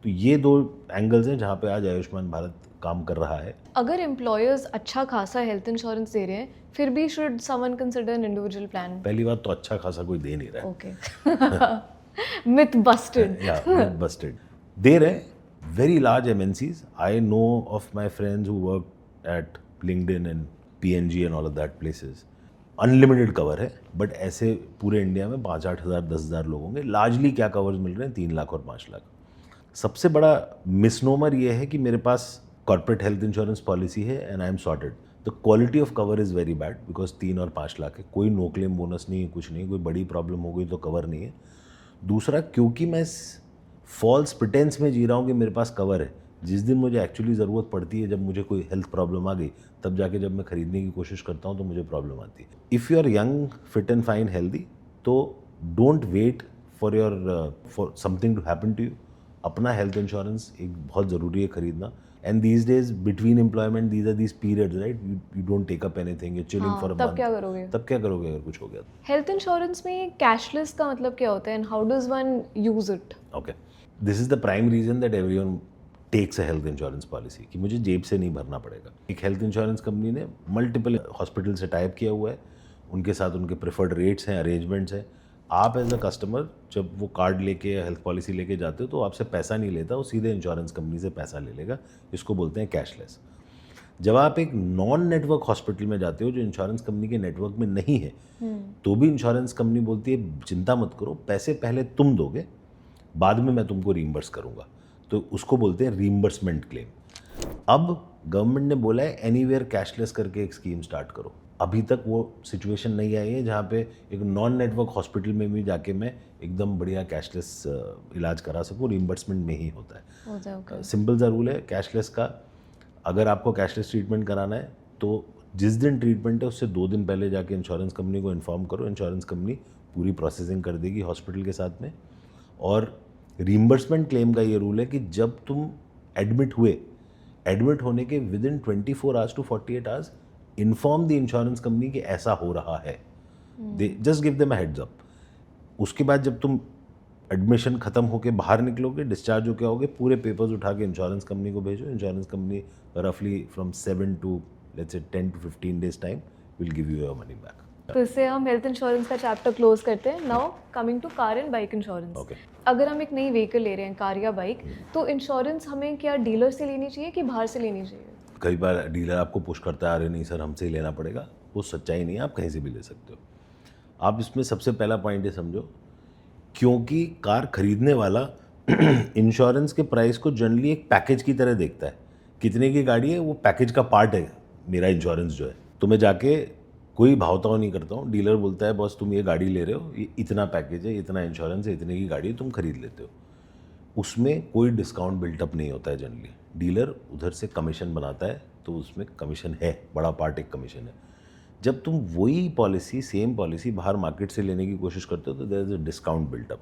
तो ये 2 एंगल्स हैं जहाँ पे आज आयुष्मान भारत काम कर रहा है। अगर एम्प्लॉयर्स अच्छा खासा हेल्थ इंश्योरेंस दे रहे हैं फिर भी should someone consider an individual plan? पहली बात तो अच्छा खासा कोई दे नहीं रहा है। Okay, myth Busted. या मिथ बस्टेड। दे रहे very large MNCs. I know of my friends who work at LinkedIn and PNG and all of that places. Unlimited cover है, बट ऐसे पूरे इंडिया में 5-8 हज़ार 10 हज़ार लोग होंगे। लार्जली क्या कवर्स मिल रहे हैं? 3 लाख और 5 लाख। सबसे बड़ा मिसनोमर ये है कि मेरे पास कॉर्पोरेट हेल्थ इंश्योरेंस पॉलिसी है and I am sorted. The quality of cover is very bad because 3 और 5 लाख है, कोई नो क्लेम बोनस नहीं है, कुछ नहीं, कोई बड़ी प्रॉब्लम हो गई तो कवर नहीं है। दूसरा, क्योंकि मैं फॉल्स प्रिटेंस में जी रहा हूँ कि मेरे पास कवर है, जिस दिन मुझे एक्चुअली ज़रूरत पड़ती है, जब मुझे कोई हेल्थ प्रॉब्लम आ गई, तब जाके जब मैं खरीदने की कोशिश करता हूँ तो मुझे प्रॉब्लम आती है. If you are young, fit and fine, healthy, तो don't wait for something to happen to you. अपना हेल्थ इंश्योरेंस एक बहुत ज़रूरी है खरीदना. And these days between employment these are these periods, right? You don't take up anything, you chilling for a तब month. क्या करोगे? तब क्या करोगे अगर कुछ हो गया? हेल्थ इंश्योरेंस में कैशलेस का मतलब क्या होता है and how does one use it? Okay, this is the prime reason that everyone takes a health insurance policy, कि मुझे जेब से नहीं भरना पड़ेगा. एक हेल्थ इंश्योरेंस कंपनी ने मल्टीपल हॉस्पिटल से टाइप किया हुआ है, उनके साथ उनके प्रेफर्ड रेट्स हैं, अरेंजमेंट्स हैं. आप एज अ कस्टमर जब वो कार्ड लेके या हेल्थ पॉलिसी लेके जाते हो तो आपसे पैसा नहीं लेता, वो सीधे इंश्योरेंस कंपनी से पैसा ले लेगा. इसको बोलते हैं कैशलेस. जब आप एक नॉन नेटवर्क हॉस्पिटल में जाते हो जो इंश्योरेंस कंपनी के नेटवर्क में नहीं है, तो भी इंश्योरेंस कंपनी बोलती है चिंता मत करो, पैसे पहले तुम दोगे, बाद में मैं तुमको रीइंबर्स करूंगा. तो उसको बोलते हैं रीइंबर्समेंट क्लेम. अब गवर्नमेंट ने बोला है एनीवेयर कैशलेस करके एक स्कीम स्टार्ट करो. अभी तक वो सिचुएशन नहीं आई है जहाँ पे एक नॉन नेटवर्क हॉस्पिटल में भी जाके मैं एकदम बढ़िया कैशलेस इलाज करा सकूँ. रीइंबर्समेंट में ही होता है. सिंपल सा रूल है कैशलेस का. अगर आपको कैशलेस ट्रीटमेंट कराना है तो जिस दिन ट्रीटमेंट है उससे 2 दिन पहले जाके इंश्योरेंस कंपनी को इन्फॉर्म करो. इंश्योरेंस कंपनी पूरी प्रोसेसिंग कर देगी हॉस्पिटल के साथ में. और रीइंबर्समेंट क्लेम का ये रूल है कि जब तुम एडमिट होने के within 24 hours to 48 hours inform the insurance company कि ऐसा हो रहा है. They just give them a heads up. उसके बाद जब तुम एडमिशन ख़त्म होके बाहर निकलोगे, डिस्चार्ज होके आओगे, पूरे पेपर्स उठा के इंश्योरेंस कंपनी को भेजो. इंश्योरेंस कंपनी रफली from 7 to let's say 10 to 15 days time will give you your money back. तो इससे हम हेल्थ इंश्योरेंस का चैप्टर क्लोज करते हैं. Now coming to car and bike insurance. Okay, अगर हम एक नई व्हीकल ले रहे हैं, कार या बाइक, तो इंश्योरेंस हमें क्या डीलर से लेनी चाहिए कि बाहर से लेनी चाहिए? कई बार डीलर आपको पुश करता है, अरे नहीं सर हमसे ही लेना पड़ेगा. वो सच्चाई नहीं है, आप कहीं से भी ले सकते हो. आप इसमें सबसे पहला पॉइंट ये समझो, क्योंकि कार खरीदने वाला इंश्योरेंस के प्राइस को जनरली एक पैकेज की तरह देखता है. कितने की गाड़ी है वो पैकेज का पार्ट है मेरा इंश्योरेंस जो है. तो मैं जाके कोई भावताव नहीं करता हूँ. डीलर बोलता है बॉस तुम ये गाड़ी ले रहे हो, ये इतना पैकेज है, इतना इंश्योरेंस है, इतने की गाड़ी है, तुम खरीद लेते हो. उसमें कोई डिस्काउंट बिल्टअप नहीं होता है जनरली. डीलर उधर से कमीशन बनाता है, तो उसमें कमीशन है, बड़ा पार्ट एक कमीशन है. जब तुम वही पॉलिसी, सेम पॉलिसी बाहर मार्केट से लेने की कोशिश करते हो तो there is a discount built up.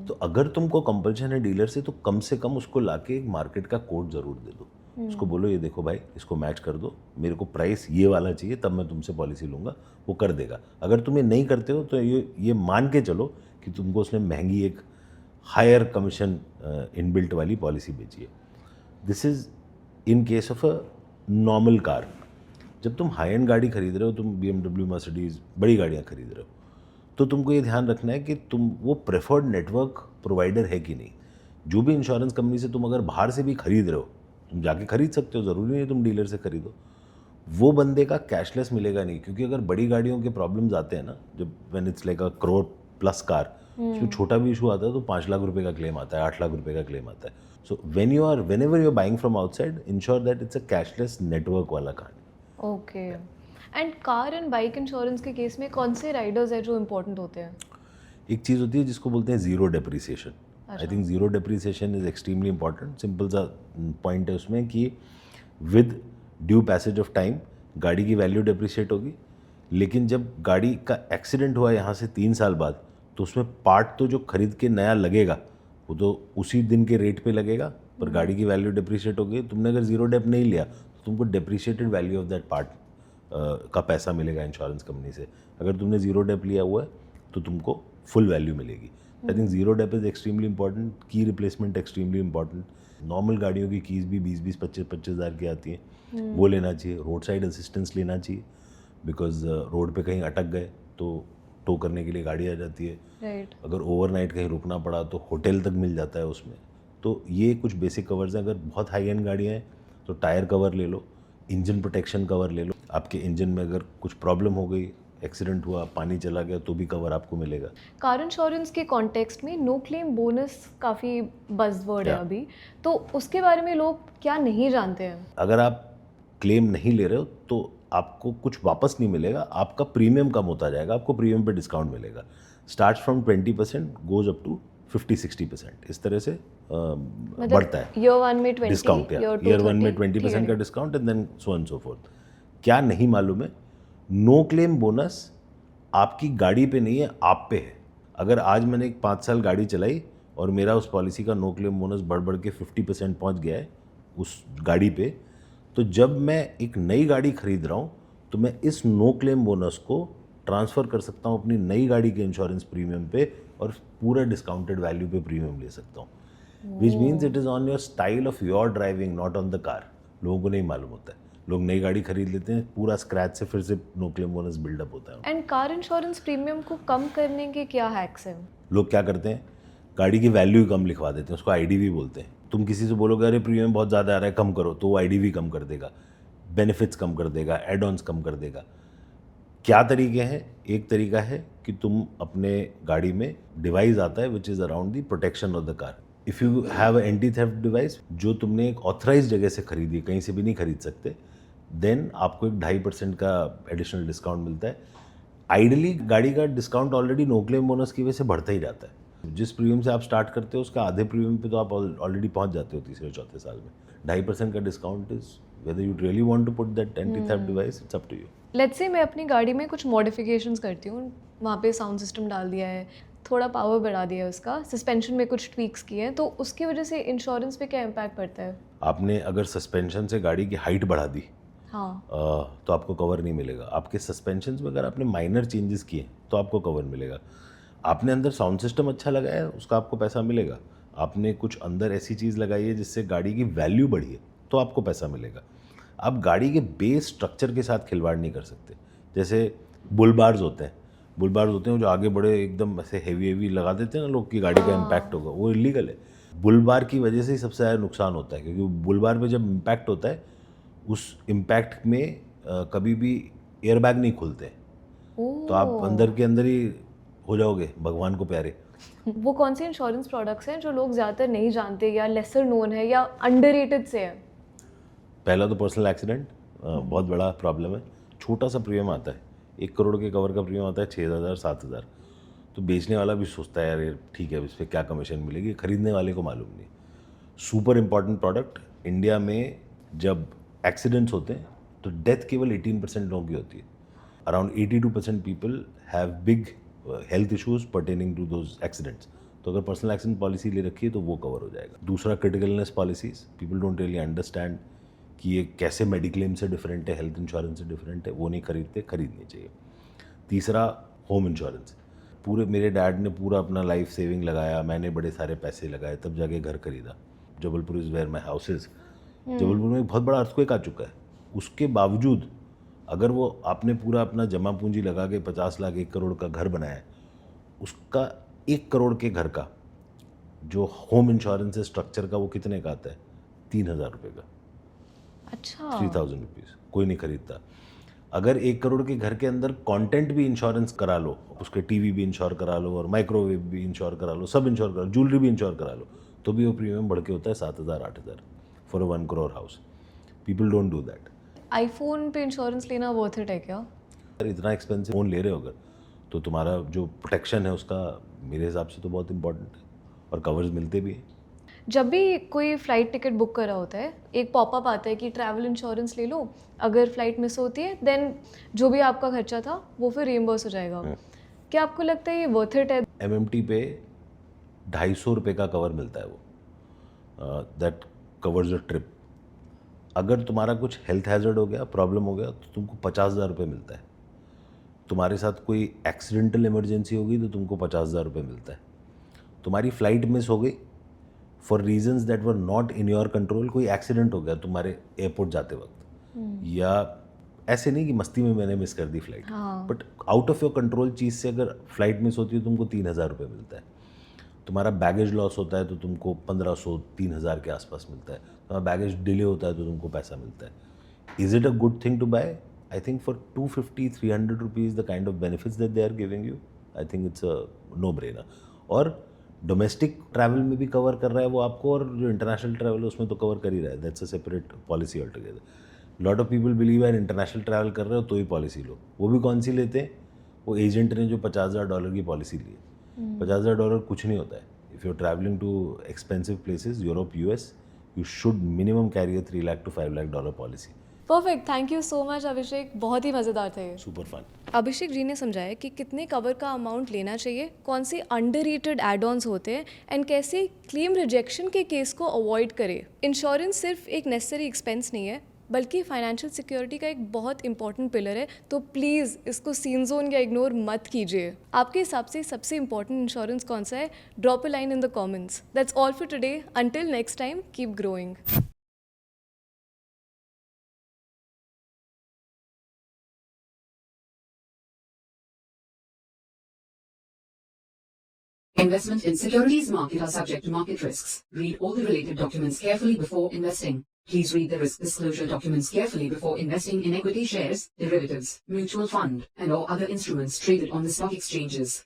तो अगर तुमको कंपल्शन है डीलर से, तो कम से कम उसको लाके एक मार्केट का कोड जरूर दे दो. उसको बोलो ये देखो भाई, इसको मैच कर दो, मेरे को प्राइस ये वाला चाहिए, तब मैं तुमसे पॉलिसी लूँगा. वो कर देगा. अगर तुम ये नहीं करते हो तो ये मान के चलो कि तुमको उसने महंगी एक हायर कमीशन इनबिल्ट वाली पॉलिसी बेची है. This is in case of a normal car. जब तुम हाई एंड गाड़ी खरीद रहे हो, तुम BMW, मर्सिडीज़, बड़ी गाड़ियाँ खरीद रहे हो, तो तुमको ये ध्यान रखना है कि तुम वो प्रेफर्ड नेटवर्क प्रोवाइडर है कि नहीं. जो भी इंश्योरेंस कंपनी से तुम अगर बाहर से भी खरीद रहे हो, तुम जाके खरीद सकते हो, ज़रूरी नहीं तुम डीलर से खरीदो. वो बंदे का कैशलेस मिलेगा नहीं, क्योंकि अगर बड़ी गाड़ियों के प्रॉब्लम्स आते हैं ना, जब when it's like a crore plus car, उसमें छोटा भी इशू आता है तो 5 लाख रुपए का क्लेम आता है, 8 लाख रुपए का क्लेम आता है. सो whenever you're buying from outside, ensure that it's a cashless network वाला कहानी. Okay. And car and bike insurance के केस में कौन से राइडर्स हैं जो इम्पोर्टेंट होते हैं? एक चीज़ होती है जिसको बोलते हैं zero depreciation. I think zero depreciation is extremely important. Simple सा पॉइंट है उसमें कि with due passage of time गाड़ी की वैल्यू डेप्रिशिएट होगी, लेकिन जब गाड़ी का एक्सीडेंट हुआ यहाँ से 3 साल बाद, तो उसमें पार्ट तो जो खरीद के नया लगेगा वो तो उसी दिन के रेट पे लगेगा, पर गाड़ी की वैल्यू डेप्रिशिएट होगी. तुमने अगर ज़ीरो डेप नहीं लिया तो तुमको depreciated value of that part का पैसा मिलेगा इंश्योरेंस कंपनी से. अगर तुमने ज़ीरो डेप लिया हुआ है तो तुमको फुल वैल्यू मिलेगी. I think zero dep is extremely important. Key replacement extremely important. Normal गाड़ियों की कीज़ भी 20-20, 25-25 हज़ार की आती हैं, वो लेना चाहिए. रोड साइड असिस्टेंस लेना चाहिए, बिकॉज रोड पे कहीं अटक गए तो टो करने के लिए गाड़ी आ जाती है. राइट. अगर ओवरनाइट कहीं रुकना पड़ा तो होटल तक मिल जाता है उसमें. तो ये कुछ बेसिक कवर्स हैं. अगर बहुत हाई एंड गाड़ियाँ हैं तो टायर कवर ले लो, इंजन प्रोटेक्शन कवर ले लो. आपके इंजन में अगर कुछ प्रॉब्लम हो गई, एक्सीडेंट हुआ, पानी चला गया, तो भी कवर आपको मिलेगा. कार इंश्योरेंस के कॉन्टेक्स्ट में नो क्लेम बोनस काफ़ी बज़वर्ड है अभी, तो उसके बारे में लोग क्या नहीं जानते हैं? अगर आप क्लेम नहीं ले रहे हो तो आपको कुछ वापस नहीं मिलेगा, आपका प्रीमियम कम होता जाएगा, आपको प्रीमियम पे डिस्काउंट मिलेगा. Start from 20%, goes up to 50-60%, इस तरह से बढ़ता है ईयर 1 में 20, डिस्काउंट। ईयर 1 में 20% का discount and then so and so forth. क्या नहीं मालूम है, नो क्लेम बोनस आपकी गाड़ी पे नहीं है, आप पे है। अगर आज मैंने एक 5 साल गाड़ी चलाई और मेरा उस पॉलिसी का नो क्लेम बोनस बढ़ के 50% पहुंच गया है उस गाड़ी पे, तो जब मैं एक नई गाड़ी खरीद रहा हूँ तो मैं इस नो क्लेम बोनस को ट्रांसफ़र कर सकता हूँ अपनी नई गाड़ी के इंश्योरेंस प्रीमियम पे और पूरा डिस्काउंटेड वैल्यू पे प्रीमियम ले सकता हूँ। Which means it is on your style of your driving, not on the car. लोगों को नहीं मालूम होता है, लोग नई गाड़ी खरीद लेते हैं, पूरा स्क्रैच से फिर से नो क्लेम बोनस बिल्डअप होता है। एंड कार इंश्योरेंस प्रीमियम को कम करने के क्या हैक्स हैं? लोग क्या करते हैं, गाड़ी की वैल्यू कम लिखवा देते हैं, उसको आईडीवी बोलते हैं। तुम किसी से बोलोगे अरे प्रीमियम बहुत ज़्यादा आ रहा है कम करो, तो वो आईडीवी कम कर देगा, बेनिफिट्स कम कर देगा, एड ऑन्स कम कर देगा। क्या तरीके हैं? एक तरीका है कि तुम अपने गाड़ी में डिवाइस आता है which is around the protection of the car. If you have anti theft device जो तुमने एक ऑथराइज जगह से खरीदी, कहीं से भी नहीं खरीद सकते, देन आपको एक 2.5% का एडिशनल डिस्काउंट मिलता है। आइडली गाड़ी का discount already know claim bonus की वजह से बढ़ता ही जाता है। जिस प्रीमियम से आप स्टार्ट करते हो उसका आधे प्रीमियम पे तो आप ऑलरेडी पहुंच जाते हो तीसरे चौथे साल में। 2.5% का discount is whether you really want to put that anti theft device, it's up to you. Let's say मैं अपनी गाड़ी में कुछ मॉडिफिकेशंस करती हूँ, वहाँ पे साउंड सिस्टम डाल दिया है, थोड़ा पावर बढ़ा दिया है उसका, सस्पेंशन में कुछ ट्वीक्स किए हैं, तो उसकी वजह से इंश्योरेंस पे क्या इम्पैक्ट पड़ता है? आपने अगर सस्पेंशन से गाड़ी की हाइट बढ़ा दी हाँ, तो आपको कवर नहीं मिलेगा। आपके सस्पेंशन में अगर आपने माइनर चेंजेस किए तो आपको कवर मिलेगा। आपने अंदर साउंड सिस्टम अच्छा लगाया है, उसका आपको पैसा मिलेगा। आपने कुछ अंदर ऐसी चीज़ लगाई है जिससे गाड़ी की वैल्यू बढ़ी है, तो आपको पैसा मिलेगा। आप गाड़ी के बेस स्ट्रक्चर के साथ खिलवाड़ नहीं कर सकते। जैसे बुल बार्स होते हैं, जो आगे बड़े एकदम ऐसे हेवी लगा देते हैं ना लोग की गाड़ी का इम्पैक्ट होगा, वो इलीगल है। बुल बार की वजह से ही सबसे ज़्यादा नुकसान होता है, क्योंकि बुल बार पे जब इम्पैक्ट होता है उस इम्पैक्ट में कभी भी एयरबैग नहीं खुलते, तो आप अंदर के अंदर ही हो जाओगे भगवान को प्यारे। वो कौन से इंश्योरेंस प्रोडक्ट्स हैं जो लोग ज़्यादातर नहीं जानते या लेसर नोन है या अंडररेटेड से है? पहला तो पर्सनल एक्सीडेंट बहुत बड़ा प्रॉब्लम है। छोटा सा प्रीमियम आता है, 1 करोड़ के कवर का प्रीमियम आता है 6,000-7,000। तो बेचने वाला भी सोचता है यार ये ठीक है, इस पर क्या कमीशन मिलेगी, खरीदने वाले को मालूम नहीं। Super important product. इंडिया में जब एक्सीडेंट्स होते हैं तो डेथ केवल 18% लोगों की होती है। Around 82% people have big health issues pertaining to those accidents. तो अगर पर्सनल एक्सीडेंट पॉलिसी ले रखी है तो वो कवर हो जाएगा। दूसरा, critical illness policies. People don't really understand कि ये कैसे मेडिक्लेम से डिफरेंट है, हेल्थ इंश्योरेंस से डिफरेंट है, वो नहीं खरीदते, खरीदनी चाहिए। तीसरा, होम इंश्योरेंस। पूरे मेरे डैड ने पूरा अपना लाइफ सेविंग लगाया, मैंने बड़े सारे पैसे लगाए, तब जाके घर खरीदा। Jabalpur is where my house is. Jabalpur में एक बहुत बड़ा अर्थक्वेक आ चुका है, उसके बावजूद अगर वो आपने पूरा अपना जमा पूंजी लगा के 50 लाख 1 करोड़ का घर बनाया है, उसका 1 करोड़ के घर का जो होम इंश्योरेंस है स्ट्रक्चर का, वो कितने का आता है? 3,000 रुपये का। अच्छा, 3,000 रुपीज़। कोई नहीं खरीदता। अगर 1 करोड़ के घर के अंदर कंटेंट भी इंश्योरेंस करा लो, उसके टीवी भी इंश्योर करा लो और माइक्रोवेव भी इंश्योर करा लो, सब इंश्योर करा लो, ज्वेलरी भी इंश्योर करा लो, तो भी वो प्रीमियम बढ़ के होता है 7,000-8,000 for 1 crore house. People don't do that. IPhone पे इंश्योरेंस लेना वर्थ इट है क्या? अगर इतना एक्सपेंसिव फ़ोन ले रहे हो अगर, तो तुम्हारा जो प्रोटेक्शन है उसका मेरे हिसाब से तो बहुत इंपॉर्टेंट है, और कवर्स मिलते भी हैं। जब भी कोई फ़्लाइट टिकट बुक करा होता है, एक पॉपअप आता है कि ट्रैवल इंश्योरेंस ले लो, अगर फ़्लाइट मिस होती है देन जो भी आपका खर्चा था वो फिर रिइम्बर्स हो जाएगा। क्या आपको लगता है ये वर्थ इट है? MMT पे 250 रुपये का कवर मिलता है, वो दैट कवर्स योर ट्रिप। अगर तुम्हारा कुछ हेल्थ हैजर्ड हो गया, प्रॉब्लम हो गया, तो तुमको 50,000 रुपये मिलता है। तुम्हारे साथ कोई एक्सीडेंटल इमरजेंसी होगी तो तुमको 50,000 रुपये मिलता है। तुम्हारी फ़्लाइट मिस हो गई for reasons that were not in your control, कोई एक्सीडेंट हो गया तुम्हारे एयरपोर्ट जाते वक्त, या ऐसे नहीं कि मस्ती में मैंने मिस कर दी flight, but out of your control चीज़ से अगर फ्लाइट मिस होती है तुमको 3,000 रुपये मिलता है। तुम्हारा बैगेज लॉस होता है तो तुमको 1,500-3,000 के आसपास मिलता है। तुम्हारा बैगेज डिले होता है तो तुमको पैसा मिलता है। Is it a good thing to buy? I think for 250-300 rupees the kind of benefits that they are giving you, I think it's a no brainer. और डोमेस्टिक ट्रैवल में भी कवर कर रहा है वो आपको, और जो इंटरनेशनल ट्रैवल है उसमें तो कवर कर ही रहा है। That's a separate policy all together. Lot of people believe यार इंटरनेशनल ट्रैवल कर रहे हो तो ही पॉलिसी लो। वो भी कौन सी लेते हैं? वो एजेंट ने जो $50,000 की पॉलिसी ली है। $50,000 कुछ नहीं होता है। If you're traveling to expensive places, Europe, US, you should minimum carry a 3 lakh to 5 lakh dollar policy. Perfect, thank you so much Abhishek, बहुत ही मज़ेदार थे ये। Super fun. अभिषेक जी ने समझाया कि कितने कवर का अमाउंट लेना चाहिए, कौन से अंडररेटेड एड-ऑन्स होते हैं एंड कैसे क्लेम रिजेक्शन के केस को अवॉइड करें। इंश्योरेंस सिर्फ एक नेसेसरी एक्सपेंस नहीं है, बल्कि फाइनेंशियल सिक्योरिटी का एक बहुत इंपॉर्टेंट पिलर है, तो प्लीज़ इसको सीन जोन या इग्नोर मत कीजिए। आपके हिसाब से सबसे इंपॉर्टेंट इंश्योरेंस कौन सा है? Drop a line in the comments. That's all for today, until next time, keep growing. Investment in securities market are subject to market risks. Read all the related documents carefully before investing. Please read the risk disclosure documents carefully before investing in equity shares, derivatives, mutual fund, and or other instruments traded on the stock exchanges.